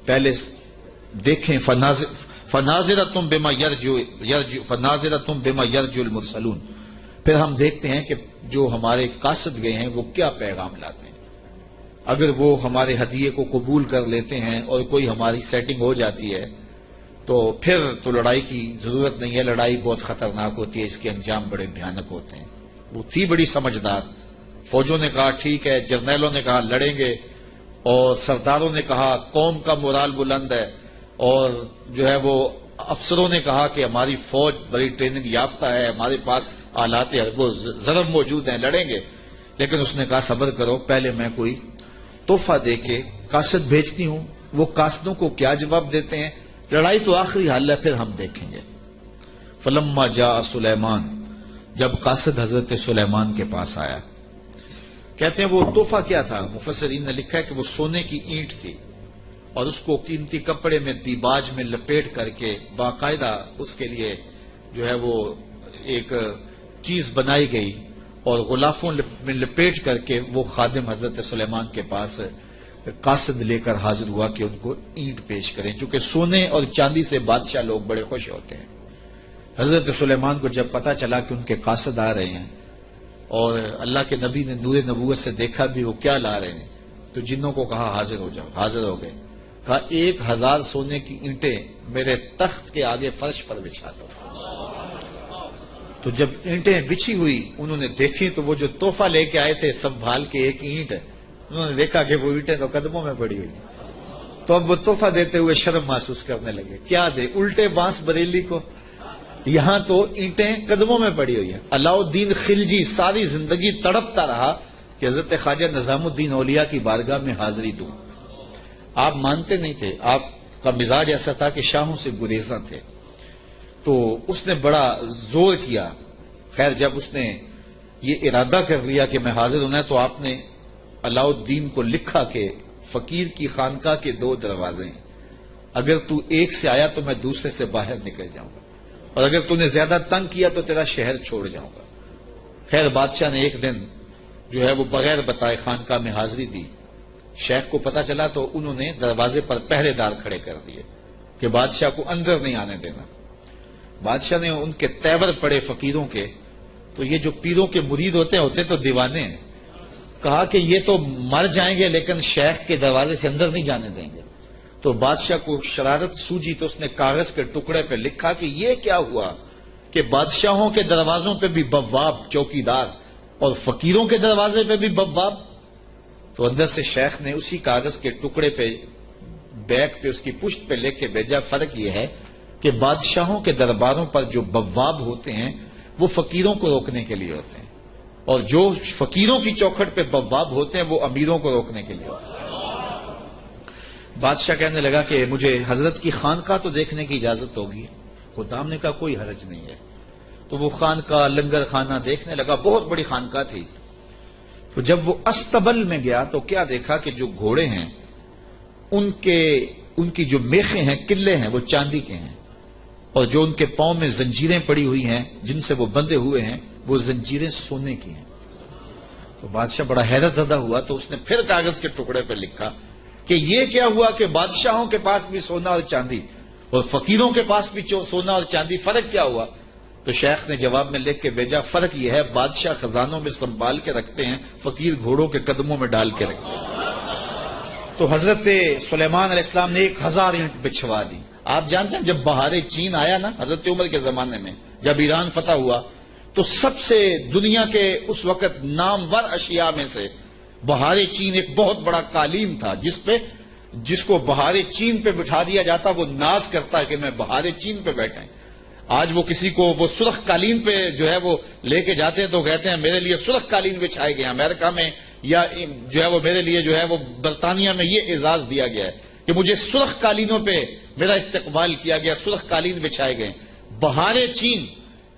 پہلے دیکھیں فَنَاظِرَةٌ بِمَا يَرْجُو الْمُرْسَلُونَ، پھر ہم دیکھتے ہیں کہ جو ہمارے قاصد گئے ہیں وہ کیا پیغام لاتے ہیں۔ اگر وہ ہمارے ہدیے کو قبول کر لیتے ہیں اور کوئی ہماری سیٹنگ ہو جاتی ہے تو پھر تو لڑائی کی ضرورت نہیں ہے، لڑائی بہت خطرناک ہوتی ہے، اس کے انجام بڑے بھیانک ہوتے ہیں۔ وہ تھی بڑی سمجھدار، فوجوں نے کہا ٹھیک ہے، جرنیلوں نے کہا لڑیں گے، اور سرداروں نے کہا قوم کا مورال بلند ہے، اور جو ہے وہ افسروں نے کہا کہ ہماری فوج بڑی ٹریننگ یافتہ ہے، ہمارے پاس آلات وہ ضرب موجود ہیں، لڑیں گے۔ لیکن اس نے کہا صبر کرو، پہلے میں کوئی تحفہ دے کے قاصد بھیجتی ہوں، وہ قاصدوں کو کیا جواب دیتے ہیں، لڑائی تو آخری حل ہے، پھر ہم دیکھیں گے۔ فلما جاء سلیمان، جب قاصد حضرت سلیمان کے پاس آیا، کہتے ہیں وہ تحفہ کیا تھا، مفسرین نے لکھا ہے کہ وہ سونے کی اینٹ تھی، اور اس کو قیمتی کپڑے میں دیباج میں لپیٹ کر کے باقاعدہ اس کے لیے جو ہے وہ ایک چیز بنائی گئی، اور غلافوں میں لپیٹ کر کے وہ خادم حضرت سلیمان کے پاس قاصد لے کر حاضر ہوا کہ ان کو اینٹ پیش کریں، چونکہ سونے اور چاندی سے بادشاہ لوگ بڑے خوش ہوتے ہیں۔ حضرت سلیمان کو جب پتا چلا کہ ان کے قاصد آ رہے ہیں، اور اللہ کے نبی نے نور نبوت سے دیکھا بھی وہ کیا لا رہے ہیں، تو جنوں کو کہا حاضر ہو جاؤ، حاضر ہو گئے۔ کہا 1000 سونے کی اینٹیں میرے تخت کے آگے فرش پر بچھا دو۔ تو جب اینٹیں بچھی ہوئی انہوں نے دیکھی تو وہ جو تحفہ لے کے آئے تھے سنبھال کے ایک اینٹ، انہوں نے دیکھا کہ وہ اینٹیں تو قدموں میں پڑی ہوئی، تو اب وہ تحفہ دیتے ہوئے شرم محسوس کرنے لگے، کیا دے الٹے بانس بریلی کو، یہاں تو اینٹیں قدموں میں پڑی ہوئی ہیں۔ علاؤ الدین خلجی ساری زندگی تڑپتا رہا کہ حضرت خواجہ نظام الدین اولیاء کی بارگاہ میں حاضری دوں۔ آپ مانتے نہیں تھے، آپ کا مزاج ایسا تھا کہ شاہوں سے گریزاں تھے، تو اس نے بڑا زور کیا۔ خیر جب اس نے یہ ارادہ کر لیا کہ میں حاضر ہونا ہے، تو آپ نے علاؤ الدین کو لکھا کہ فقیر کی خانقاہ کے 2 دروازے ہیں، اگر تو ایک سے آیا تو میں دوسرے سے باہر نکل جاؤں گا، اور اگر تو نے زیادہ تنگ کیا تو تیرا شہر چھوڑ جاؤں گا۔ خیر بادشاہ نے ایک دن جو ہے وہ بغیر بتائے خانقاہ میں حاضری دی، شیخ کو پتا چلا تو انہوں نے دروازے پر پہرے دار کھڑے کر دیے کہ بادشاہ کو اندر نہیں آنے دینا۔ بادشاہ نے ان کے تیور پڑے فقیروں کے، تو یہ جو پیروں کے مرید ہوتے تو دیوانے ہیں، کہا کہ یہ تو مر جائیں گے لیکن شیخ کے دروازے سے اندر نہیں جانے دیں گے۔ تو بادشاہ کو شرارت سوجی تو اس نے کاغذ کے ٹکڑے پہ لکھا کہ یہ کیا ہوا کہ بادشاہوں کے دروازوں پہ بھی بواب چوکیدار اور فقیروں کے دروازے پہ بھی بواب۔ تو اندر سے شیخ نے اسی کاغذ کے ٹکڑے پہ بیک پہ اس کی پشت پہ لکھ کے بھیجا، فرق یہ ہے کہ بادشاہوں کے درباروں پر جو بواب ہوتے ہیں وہ فقیروں کو روکنے کے لیے ہوتے ہیں، اور جو فقیروں کی چوکھٹ پہ بواب ہوتے ہیں وہ امیروں کو روکنے کے لیے ہوتے ہیں۔ بادشاہ کہنے لگا کہ مجھے حضرت کی خانقاہ تو دیکھنے کی اجازت ہوگی۔ خدام نے کہا کوئی حرج نہیں ہے۔ تو وہ خانقاہ لنگر خانہ دیکھنے لگا، بہت بڑی خانقاہ تھی۔ تو جب وہ استبل میں گیا تو کیا دیکھا کہ جو گھوڑے ہیں ان کی جو میخیں ہیں، قلعے ہیں، وہ چاندی کے ہیں، اور جو ان کے پاؤں میں زنجیریں پڑی ہوئی ہیں جن سے وہ بندھے ہوئے ہیں وہ زنجیریں سونے کی ہیں۔ تو بادشاہ بڑا حیرت زدہ ہوا، تو اس نے پھر کاغذ کے ٹکڑے پہ لکھا کہ یہ کیا ہوا کہ بادشاہوں کے پاس بھی سونا اور چاندی اور فقیروں کے پاس بھی سونا اور چاندی، فرق کیا ہوا؟ تو شیخ نے جواب میں لکھ کے بھیجا، فرق یہ ہے بادشاہ خزانوں میں سنبھال کے رکھتے ہیں، فقیر گھوڑوں کے قدموں میں ڈال کے رکھتے ہیں۔ تو حضرت سلیمان علیہ السلام نے 1000 اینٹ بچھوا دی۔ آپ جانتے ہیں جب بہار چین آیا نا حضرت عمر کے زمانے میں، جب ایران فتح ہوا تو سب سے دنیا کے اس وقت نامور اشیاء میں سے بہار چین ایک بہت بڑا قالین تھا، جس کو بہار چین پہ بٹھا دیا جاتا وہ ناز کرتا ہے کہ میں بہار چین پہ بیٹھا۔ آج وہ کسی کو وہ سرخ قالین پہ جو ہے وہ لے کے جاتے ہیں تو کہتے ہیں میرے لیے سرخ قالین بچھائے گئے، امریکہ میں یا جو ہے وہ میرے لیے جو ہے وہ برطانیہ میں یہ اعزاز دیا گیا ہے کہ مجھے سرخ قالینوں پہ میرا استقبال کیا گیا، سرخ قالین بچھائے گئے۔ بہار چین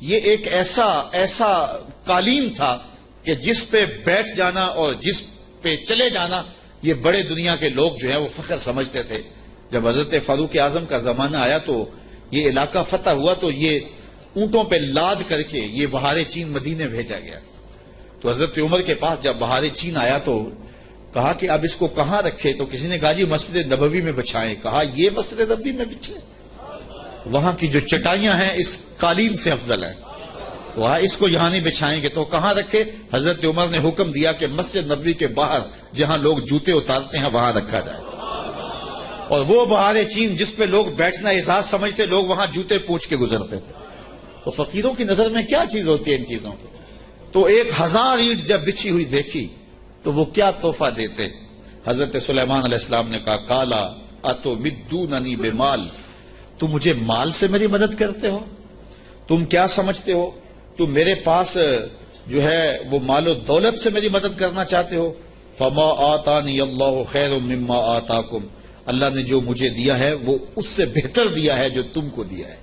یہ ایک ایسا قالین تھا کہ جس پہ بیٹھ جانا اور جس پہ چلے جانا یہ بڑے دنیا کے لوگ جو ہیں وہ فخر سمجھتے تھے. جب حضرت فاروق اعظم کا زمانہ آیا تو یہ علاقہ فتح ہوا تو یہ اونٹوں پہ لاد کر کے یہ بہار چین مدینے بھیجا گیا. تو حضرت عمر کے پاس جب بہار چین آیا تو کہا کہ اب اس کو کہاں رکھے؟ تو کسی نے کہا جی مسجد نبوی میں بچھائیں. کہا یہ مسجد نبوی میں بچھے؟ وہاں کی جو چٹائیاں ہیں اس قالین سے افضل ہیں, وہاں اس کو یہاں نہیں بچھائیں گے. تو کہاں رکھے؟ حضرت عمر نے حکم دیا کہ مسجد نبوی کے باہر جہاں لوگ جوتے اتارتے ہیں وہاں رکھا جائے. اور وہ بہار چین جس پہ لوگ بیٹھنا اعزاز سمجھتے, لوگ وہاں جوتے پوچھ کے گزرتے تھے. تو فقیروں کی نظر میں کیا چیز ہوتی ہے ان چیزوں کی؟ تو 1000 اینٹ جب بچھی ہوئی دیکھی تو وہ کیا تحفہ دیتے. حضرت سلیمان علیہ السلام نے کہا کالا اتو مدوننی بمال, تم مجھے مال سے میری مدد کرتے ہو؟ تم کیا سمجھتے ہو تم میرے پاس جو ہے وہ مال و دولت سے میری مدد کرنا چاہتے ہو؟ فما آتانی اللہ خیر مما آتاکم, اللہ نے جو مجھے دیا ہے وہ اس سے بہتر دیا ہے جو تم کو دیا ہے,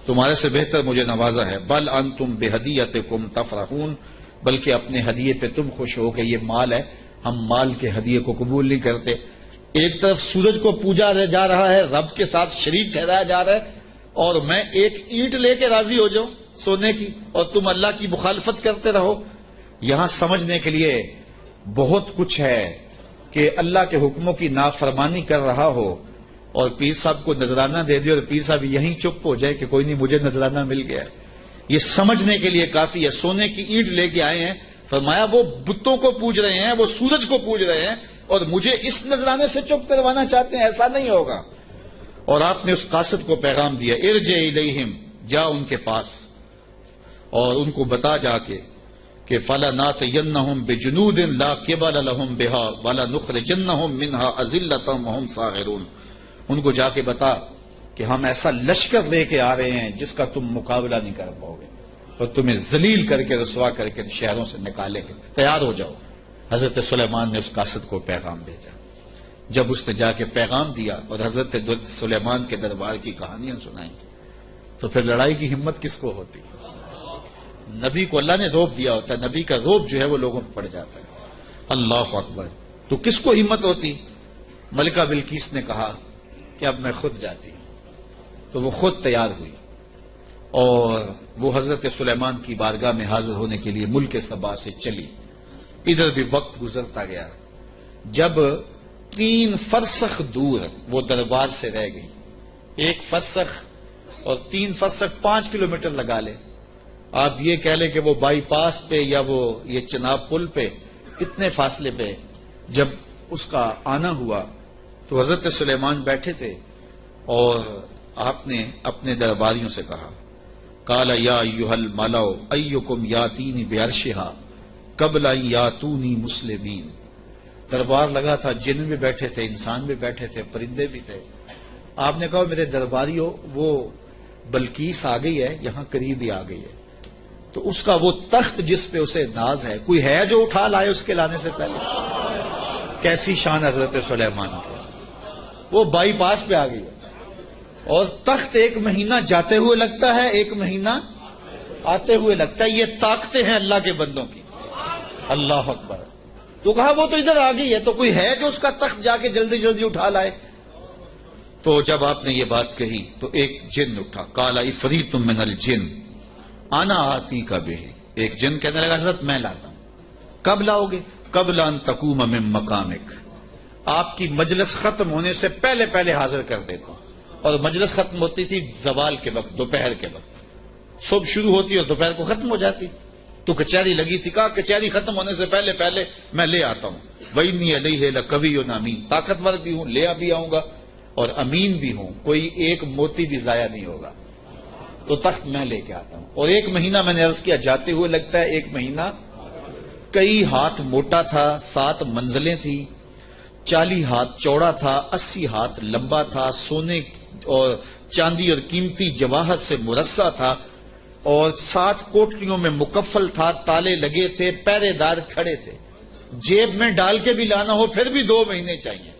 تمہارے سے بہتر مجھے نوازا ہے. بل انتم بہدیتکم تفرحون, بلکہ اپنے ہدیے پہ تم خوش ہو کہ یہ مال ہے, ہم مال کے ہدیے کو قبول نہیں کرتے. ایک طرف سورج کو پوجا جا رہا ہے, رب کے ساتھ شریک ٹھہرایا جا رہا ہے, اور میں ایک اینٹ لے کے راضی ہو جاؤں سونے کی, اور تم اللہ کی مخالفت کرتے رہو. یہاں سمجھنے کے لیے بہت کچھ ہے کہ اللہ کے حکموں کی نافرمانی کر رہا ہو اور پیر صاحب کو نذرانہ دے دے اور پیر صاحب یہیں چپ ہو جائے کہ کوئی نہیں مجھے نذرانہ مل گیا. یہ سمجھنے کے لیے کافی ہے. سونے کی اینٹ لے کے آئے ہیں, فرمایا وہ بتوں کو پوج رہے ہیں, وہ سورج کو پوج رہے ہیں, اور مجھے اس نذرانے سے چپ کروانا چاہتے ہیں, ایسا نہیں ہوگا. اور آپ نے اس قاصد کو پیغام دیا, ارجع الیہم, جا ان کے پاس اور ان کو بتا جا کے کہ فَلَنَاتِيَنَّهُمْ بِجُنُودٍ لَا قِبَلَ لَهُمْ بِهَا وَلَنُخْرِجَنَّهُمْ مِنْهَا أَذِلَّةً وَهُمْ صَاغِرُونَ. ان کو جا کے بتا کہ ہم ایسا لشکر لے کے آ رہے ہیں جس کا تم مقابلہ نہیں کر پاؤ گے, اور تمہیں ذلیل کر کے رسوا کر کے شہروں سے نکالیں گے, تیار ہو جاؤ. حضرت سلیمان نے اس قاصد کو پیغام بھیجا. جب اس نے جا کے پیغام دیا اور حضرت سلیمان کے دربار کی کہانیاں سنائیں, تو پھر لڑائی کی ہمت کس کو ہوتی؟ نبی کو اللہ نے روب دیا ہوتا ہے, نبی کا روب جو ہے وہ لوگوں پہ پڑ جاتا ہے. اللہ اکبر. تو کس کو ہمت ہوتی؟ ملکہ بلقیس نے کہا کہ اب میں خود جاتی ہوں. تو وہ خود تیار ہوئی اور وہ حضرت سلیمان کی بارگاہ میں حاضر ہونے کے لیے ملک سبا سے چلی. ادھر بھی وقت گزرتا گیا. جب 3 فرسخ دور وہ دربار سے رہ گئی, 1 فرسخ اور 3 فرسخ 5 کلومیٹر لگا لے, آپ یہ کہہ لیں کہ وہ بائی پاس پہ یا وہ یہ چناب پل پہ اتنے فاصلے پہ جب اس کا آنا ہوا تو حضرت سلیمان بیٹھے تھے اور آپ نے اپنے درباریوں سے کہا قال یا ایھا الملأ ایکم یاتینی بعرشھا قبل ان یاتونی مسلمین. دربار لگا تھا, جن بھی بیٹھے تھے, انسان بھی بیٹھے تھے, پرندے بھی تھے. آپ نے کہا میرے درباریوں وہ بلقیس آ گئی ہے, یہاں قریب ہی آ گئی ہے. تو اس کا وہ تخت جس پہ اسے ناز ہے, کوئی ہے جو اٹھا لائے اس کے لانے سے پہلے؟ کیسی شان حضرت سلیمان کی, وہ بائی پاس پہ آ گئی ہے. اور تخت 1 مہینہ جاتے ہوئے لگتا ہے, 1 مہینہ آتے ہوئے لگتا ہے. یہ طاقتیں ہیں اللہ کے بندوں کی. اللہ اکبر. تو کہا وہ تو ادھر آ گئی ہے, تو کوئی ہے جو اس کا تخت جا کے جلدی جلدی اٹھا لائے؟ تو جب آپ نے یہ بات کہی تو ایک جن اٹھا, قال عفریت من الجن انا آتی کا بہ. ایک جن کہنے لگا حضرت میں لاتا ہوں. کب لاؤ گے؟ قبل ان تقوم من مقامک, آپ کی مجلس ختم ہونے سے پہلے پہلے حاضر کر دیتا ہوں. اور مجلس ختم ہوتی تھی زوال کے وقت, دوپہر کے وقت. صبح شروع ہوتی اور دوپہر کو ختم ہو جاتی. تو کچہری لگی تھی, کہا کچہری ختم ہونے سے پہلے پہلے میں لے آتا ہوں. وَإِنِّي عَلَيْهِ لَقَوِيٌّ أَمِينٌ, طاقتور بھی ہوں, لے بھی آؤں گا, اور امین بھی ہوں, کوئی ایک موتی بھی ضائع نہیں ہوگا. تو تخت میں لے کے آتا ہوں. اور 1 مہینہ میں نے عرض کیا جاتے ہوئے لگتا ہے, 1 مہینہ کئی ہاتھ موٹا تھا, 7 منزلیں تھی, 40 ہاتھ چوڑا تھا, 80 ہاتھ لمبا تھا, سونے اور چاندی اور قیمتی جواہر سے مرصع تھا, اور 7 کوٹریوں میں مکفل تھا, تالے لگے تھے, پہرے دار کھڑے تھے. جیب میں ڈال کے بھی لانا ہو پھر بھی 2 مہینے چاہیے.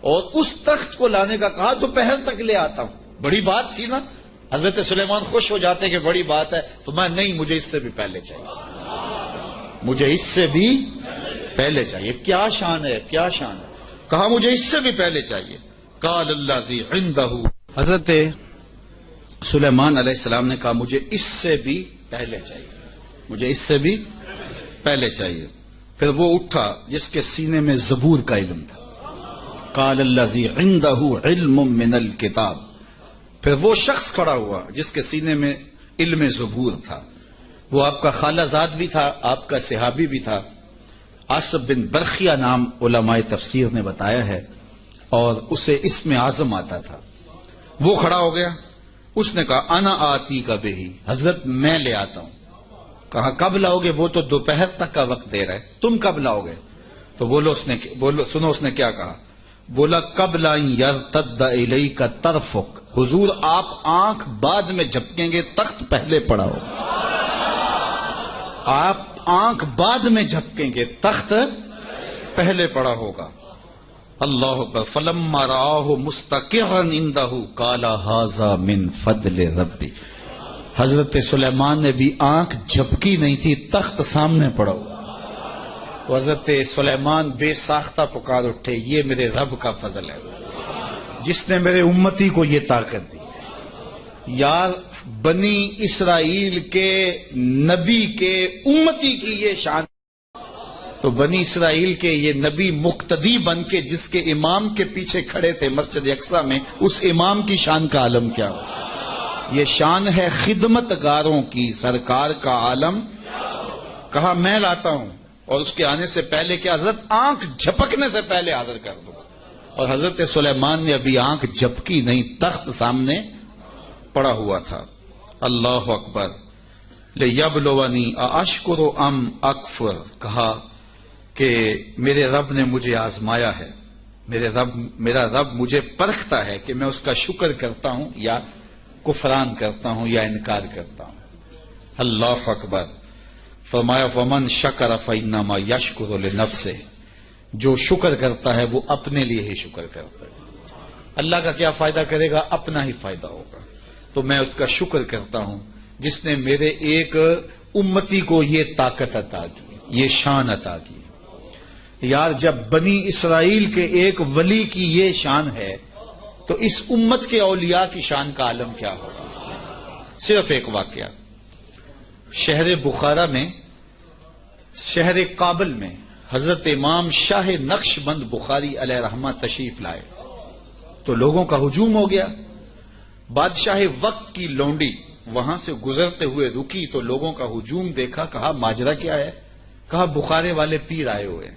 اور اس تخت کو لانے کا کہا دوپہر تک لے آتا ہوں. بڑی بات تھی نا, حضرت سلیمان خوش ہو جاتے کہ بڑی بات ہے، تو میں نہیں، مجھے اس سے بھی پہلے چاہیے، مجھے اس سے بھی پہلے چاہیے۔ کیا شان ہے، کیا شان ہے، کہا مجھے اس سے بھی پہلے چاہیے۔ قال الذی عنده، حضرت سلیمان علیہ السلام نے کہا مجھے اس سے بھی پہلے چاہیے، مجھے اس سے بھی پہلے چاہیے۔ پھر وہ اٹھا جس کے سینے میں زبور کا علم تھا، قال الذی عنده علم من الکتاب، پھر وہ شخص کھڑا ہوا جس کے سینے میں علم زبور تھا، وہ آپ کا خالہ زاد بھی تھا، آپ کا صحابی بھی تھا، عاصب بن برخیہ نام علماء تفسیر نے بتایا ہے، اور اسے اسم اعظم آتا تھا۔ وہ کھڑا ہو گیا، اس نے کہا انا آتی کا بہی، حضرت میں لے آتا ہوں۔ کہا کب لاؤ گے؟ وہ تو دوپہر تک کا وقت دے رہا ہے، تم کب لاؤ گے؟ تو سنو اس نے کیا کہا، بولا قبل ان یرتد الیک طرفک، حضور آپ آنکھ بعد میں جھپکیں گے، تخت پہلے پڑا ہو، آپ آنکھ بعد میں جھپکیں گے، تخت پہلے پڑا ہوگا۔ اللہ اکبر۔ فلما رآہ مستقرا عنده قال ھذا من فضل ربی، حضرت سلیمان نے بھی آنکھ جھپکی نہیں تھی، تخت سامنے پڑا ہوا۔ حضرت سلیمان بے ساختہ پکار اٹھے، یہ میرے رب کا فضل ہے جس نے میرے امتی کو یہ طاقت دی۔ یار بنی اسرائیل کے نبی کے امتی کی یہ شان، تو بنی اسرائیل کے یہ نبی مقتدی بن کے جس کے امام کے پیچھے کھڑے تھے مسجد اقصی میں، اس امام کی شان کا عالم کیا ہو؟ یہ شان ہے خدمت گاروں کی، سرکار کا عالم۔ کہا میں لاتا ہوں، اور اس کے آنے سے پہلے کہ حضرت آنکھ جھپکنے سے پہلے حاضر کر دو، اور حضرت سلیمان نے ابھی آنکھ جھپکی نہیں، تخت سامنے پڑا ہوا تھا۔ اللہ اکبر۔ لیبلونی ااشکر ام اکفر، کہا کہ میرے رب نے مجھے آزمایا ہے، میرا رب مجھے پرکھتا ہے کہ میں اس کا شکر کرتا ہوں یا کفران کرتا ہوں یا انکار کرتا ہوں۔ اللہ اکبر۔ فرمایا ومن شکر فانما یشکر لنفسہ، جو شکر کرتا ہے وہ اپنے لیے ہی شکر کرتا ہے، اللہ کا کیا فائدہ کرے گا؟ اپنا ہی فائدہ ہوگا۔ تو میں اس کا شکر کرتا ہوں جس نے میرے ایک امتی کو یہ طاقت عطا کی، یہ شان عطا کی۔ یار جب بنی اسرائیل کے ایک ولی کی یہ شان ہے تو اس امت کے اولیاء کی شان کا عالم کیا ہوگا؟ صرف ایک واقعہ، شہر بخارا میں، شہر کابل میں حضرت امام شاہ نقش بند بخاری علیہ رحمہ تشریف لائے تو لوگوں کا ہجوم ہو گیا۔ بادشاہ وقت کی لونڈی وہاں سے گزرتے ہوئے رکی تو لوگوں کا ہجوم دیکھا، کہا ماجرا کیا ہے؟ کہا بخارے والے پیر آئے ہوئے ہیں۔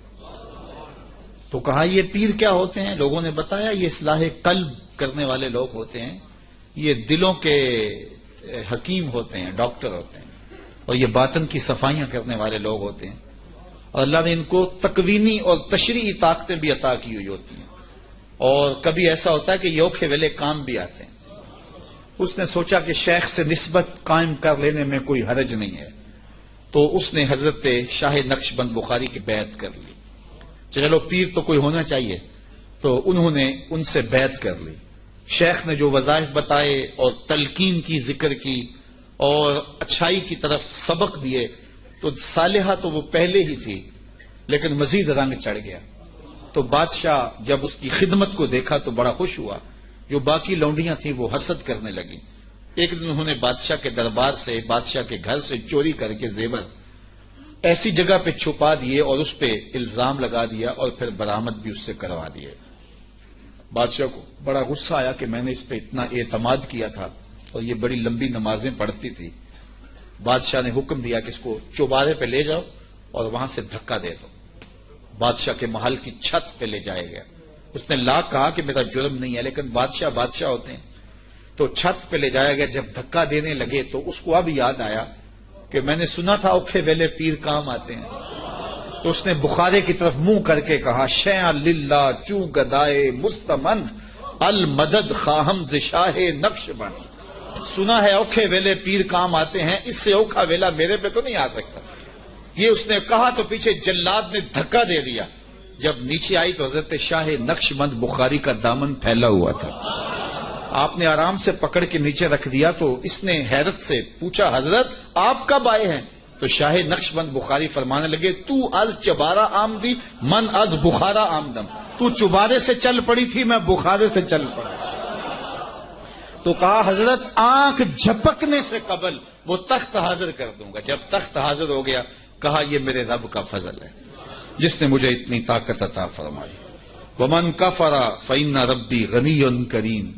تو کہا یہ پیر کیا ہوتے ہیں؟ لوگوں نے بتایا یہ اصلاح قلب کرنے والے لوگ ہوتے ہیں، یہ دلوں کے حکیم ہوتے ہیں، ڈاکٹر ہوتے ہیں، اور یہ باطن کی صفائیاں کرنے والے لوگ ہوتے ہیں، اور اللہ نے ان کو تکوینی اور تشریعی طاقتیں بھی عطا کی ہوئی ہوتی ہیں، اور کبھی ایسا ہوتا ہے کہ یہ اوکھے ویلے کام بھی آتے ہیں۔ اس نے سوچا کہ شیخ سے نسبت قائم کر لینے میں کوئی حرج نہیں ہے، تو اس نے حضرت شاہ نقش بند بخاری کی بیعت کر لی۔ چلو پیر تو کوئی ہونا چاہیے، تو انہوں نے ان سے بیعت کر لی۔ شیخ نے جو وظائف بتائے اور تلقین کی، ذکر کی اور اچھائی کی طرف سبق دیے، تو صالحہ تو وہ پہلے ہی تھی لیکن مزید رنگ چڑھ گیا۔ تو بادشاہ جب اس کی خدمت کو دیکھا تو بڑا خوش ہوا۔ جو باقی لونڈیاں تھیں وہ حسد کرنے لگی۔ ایک دن انہوں نے بادشاہ کے دربار سے، بادشاہ کے گھر سے چوری کر کے زیور ایسی جگہ پہ چھپا دیے اور اس پہ الزام لگا دیا اور پھر برآمد بھی اس سے کروا دیے۔ بادشاہ کو بڑا غصہ آیا کہ میں نے اس پہ اتنا اعتماد کیا تھا، اور یہ بڑی لمبی نمازیں پڑھتی تھی۔ بادشاہ نے حکم دیا کہ اس کو چوبارے پہ لے جاؤ اور وہاں سے دھکا دے دو۔ بادشاہ کے محل کی چھت پہ لے جایا گیا۔ اس نے لا کہا کہ میرا جرم نہیں ہے، لیکن بادشاہ ہوتے ہیں، تو چھت پہ لے جایا گیا۔ جب دھکا دینے لگے تو اس کو اب یاد آیا کہ میں نے سنا تھا اوکھے ویلے پیر کام آتے ہیں، تو اس نے بخارے کی طرف منہ کر کے کہا شیعہ للہ چوں گدائے مستمند المدد خواہم ز شاہ نقش بند۔ سنا ہے اوکھے ویلے پیر کام آتے ہیں، اس سے اوکھا ویلا میرے پہ تو نہیں آ سکتا۔ یہ اس نے کہا تو پیچھے جلاد نے دھکا دے دیا۔ جب نیچے آئی تو حضرت شاہ نقش بند بخاری کا دامن پھیلا ہوا تھا۔ آپ نے آرام سے پکڑ کے نیچے رکھ دیا تو اس نے حیرت سے پوچھا حضرت آپ کب آئے ہیں؟ تو شاہ نقشبند بخاری فرمانے لگے تو از چبارہ آمدی من از بخارا آمدم، تو چبارے سے چل پڑی تھی میں بخارے سے چل پڑا۔ تو کہا حضرت آنکھ جھپکنے سے قبل وہ تخت حاضر کر دوں گا۔ جب تخت حاضر ہو گیا کہا یہ میرے رب کا فضل ہے جس نے مجھے اتنی طاقت عطا فرمائی۔ ومن کفر فإن ربی غنی کریم،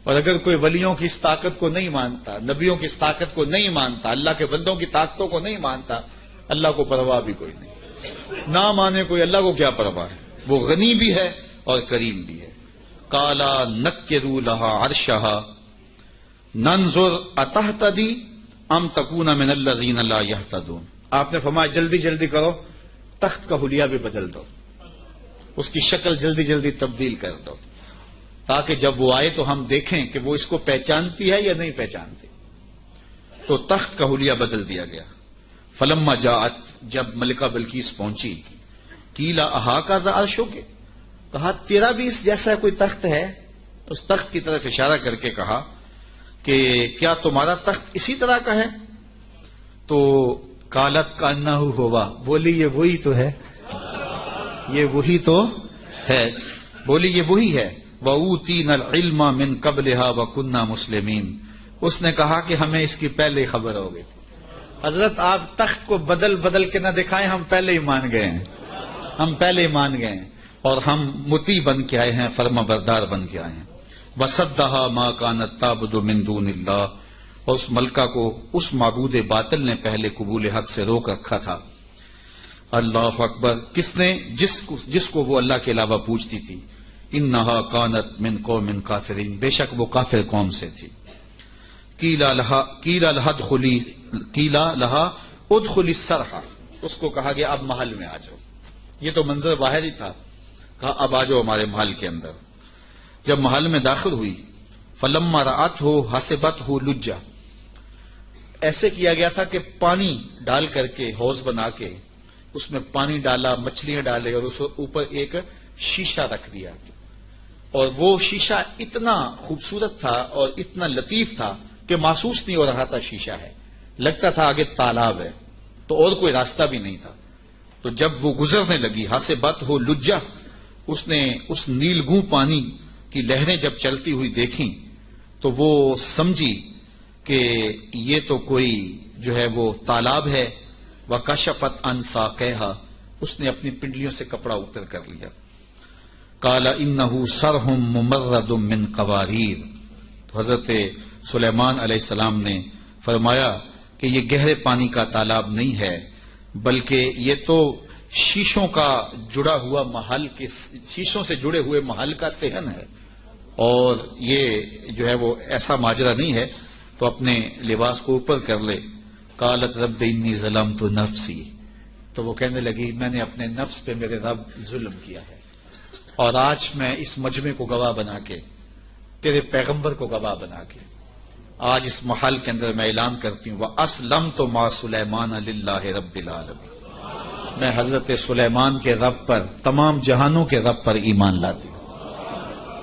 اور اگر کوئی ولیوں کی اس طاقت کو نہیں مانتا، نبیوں کی اس طاقت کو نہیں مانتا، اللہ کے بندوں کی طاقتوں کو نہیں مانتا، اللہ کو پرواہ بھی کوئی نہیں۔ نہ مانے کوئی، اللہ کو کیا پرواہ ہے، وہ غنی بھی ہے اور کریم بھی ہے۔ کالا نکروا لہا عرشہا ننظر اتہتدی ام تکون من الذین لا یہتدون۔ آپ نے فرمایا جلدی جلدی کرو، تخت کا حلیہ بھی بدل دو، اس کی شکل جلدی جلدی تبدیل کر دو، تاکہ جب وہ آئے تو ہم دیکھیں کہ وہ اس کو پہچانتی ہے یا نہیں پہچانتی۔ تو تخت کا حلیہ بدل دیا گیا۔ فلما جاءت، جب ملکہ بلقیس پہنچی، قیل اہٰذا عرشک، کہا تیرا بھی اس جیسا کوئی تخت ہے؟ اس تخت کی طرف اشارہ کر کے کہا کہ کیا تمہارا تخت اسی طرح کا ہے؟ تو قالت کانہ ہوا، بولی یہ وہی تو ہے، یہ وہی تو ہے، بولی یہ وہی ہے۔ وَأُوتِينَا الْعِلْمَ مِنْ قَبْلِهَا وَكُنَّا مُسْلِمِينَ، اس نے کہا کہ ہمیں اس کی پہلے خبر ہو گئی تھی۔ حضرت آپ تخت کو بدل بدل کے نہ دکھائیں، ہم پہلے ہی مان گئے ہیں، ہم پہلے ہی مان گئے ہیں، اور ہم مطیع بن کے آئے ہیں، فرما بردار بن کے آئے ہیں۔ وَصَدَّهَا مَا كَانَتْ تَعْبُدُ مِن دُونِ اللَّهِ، اور اس ملکہ کو اس معبود باطل نے پہلے قبول حق سے روک رکھا تھا۔ اللہ اکبر، کس نے؟ جس کو وہ اللہ کے علاوہ پوجتی تھی۔ انہا کانت من قوم کافرین، بے شک وہ کافر قوم سے تھی۔ قیل لہا ادخلی السرح، اس کو کہا گیا اب محل میں آ جاؤ۔ یہ تو منظر باہر ہی تھا، کہا اب آ جاؤ ہمارے محل کے اندر۔ جب محل میں داخل ہوئی، فلما رأتہ حسبتہ لجہ، ایسے کیا گیا تھا کہ پانی ڈال کر کے حوض بنا کے اس میں پانی ڈالا، مچھلیاں ڈالے، اور اس اوپر ایک شیشہ رکھ دیا، اور وہ شیشہ اتنا خوبصورت تھا اور اتنا لطیف تھا کہ محسوس نہیں ہو رہا تھا شیشہ ہے، لگتا تھا آگے تالاب ہے، تو اور کوئی راستہ بھی نہیں تھا۔ تو جب وہ گزرنے لگی، حسبتہ لجہ، اس نے اس نیلگوں پانی کی لہریں جب چلتی ہوئی دیکھیں تو وہ سمجھی کہ یہ تو کوئی جو ہے وہ تالاب ہے۔ وَكَشَفَتْ عَنْ سَاقَيْهَا، اس نے اپنی پنڈلیوں سے کپڑا اوپر کر لیا۔ قَالَ إِنَّهُ صَرْحٌ مُمَرَّدٌ مِّن قَوَارِيرَ، تو حضرت سلیمان علیہ السلام نے فرمایا کہ یہ گہرے پانی کا تالاب نہیں ہے، بلکہ یہ تو شیشوں کا جڑا ہوا محل کے، شیشوں سے جڑے ہوئے محل کا صحن ہے، اور یہ جو ہے وہ ایسا ماجرا نہیں ہے، تو اپنے لباس کو اوپر کر لے۔ قالت رب انی ظلمت نفسی، تو وہ کہنے لگی میں نے اپنے نفس پہ میرے رب ظلم کیا ہے، اور آج میں اس مجمع کو گواہ بنا کے، تیرے پیغمبر کو گواہ بنا کے، آج اس محل کے اندر میں اعلان کرتی ہوں وَأَسْلَمْتُ مَعَ سُلَيْمَانَ لِلَّهِ رَبِّ الْعَالَمِينَ، میں حضرت سلیمان کے رب پر، تمام جہانوں کے رب پر ایمان لاتی ہوں،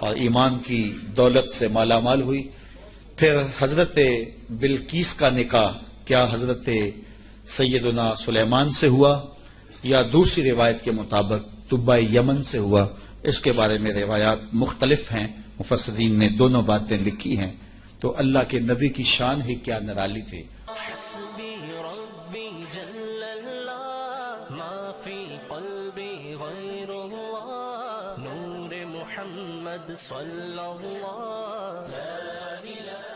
اور ایمان کی دولت سے مالا مال ہوئی۔ پھر حضرت بلقیس کا نکاح کیا حضرت سیدنا سلیمان سے ہوا یا دوسری روایت کے مطابق طبۂ یمن سے ہوا، اس کے بارے میں روایات مختلف ہیں، مفسرین نے دونوں باتیں لکھی ہیں۔ تو اللہ کے نبی کی شان ہی کیا نرالی تھی۔ حسبی ربی جل اللہ ما فی قلبی غیر اللہ نور محمد صلی اللہ لا الہ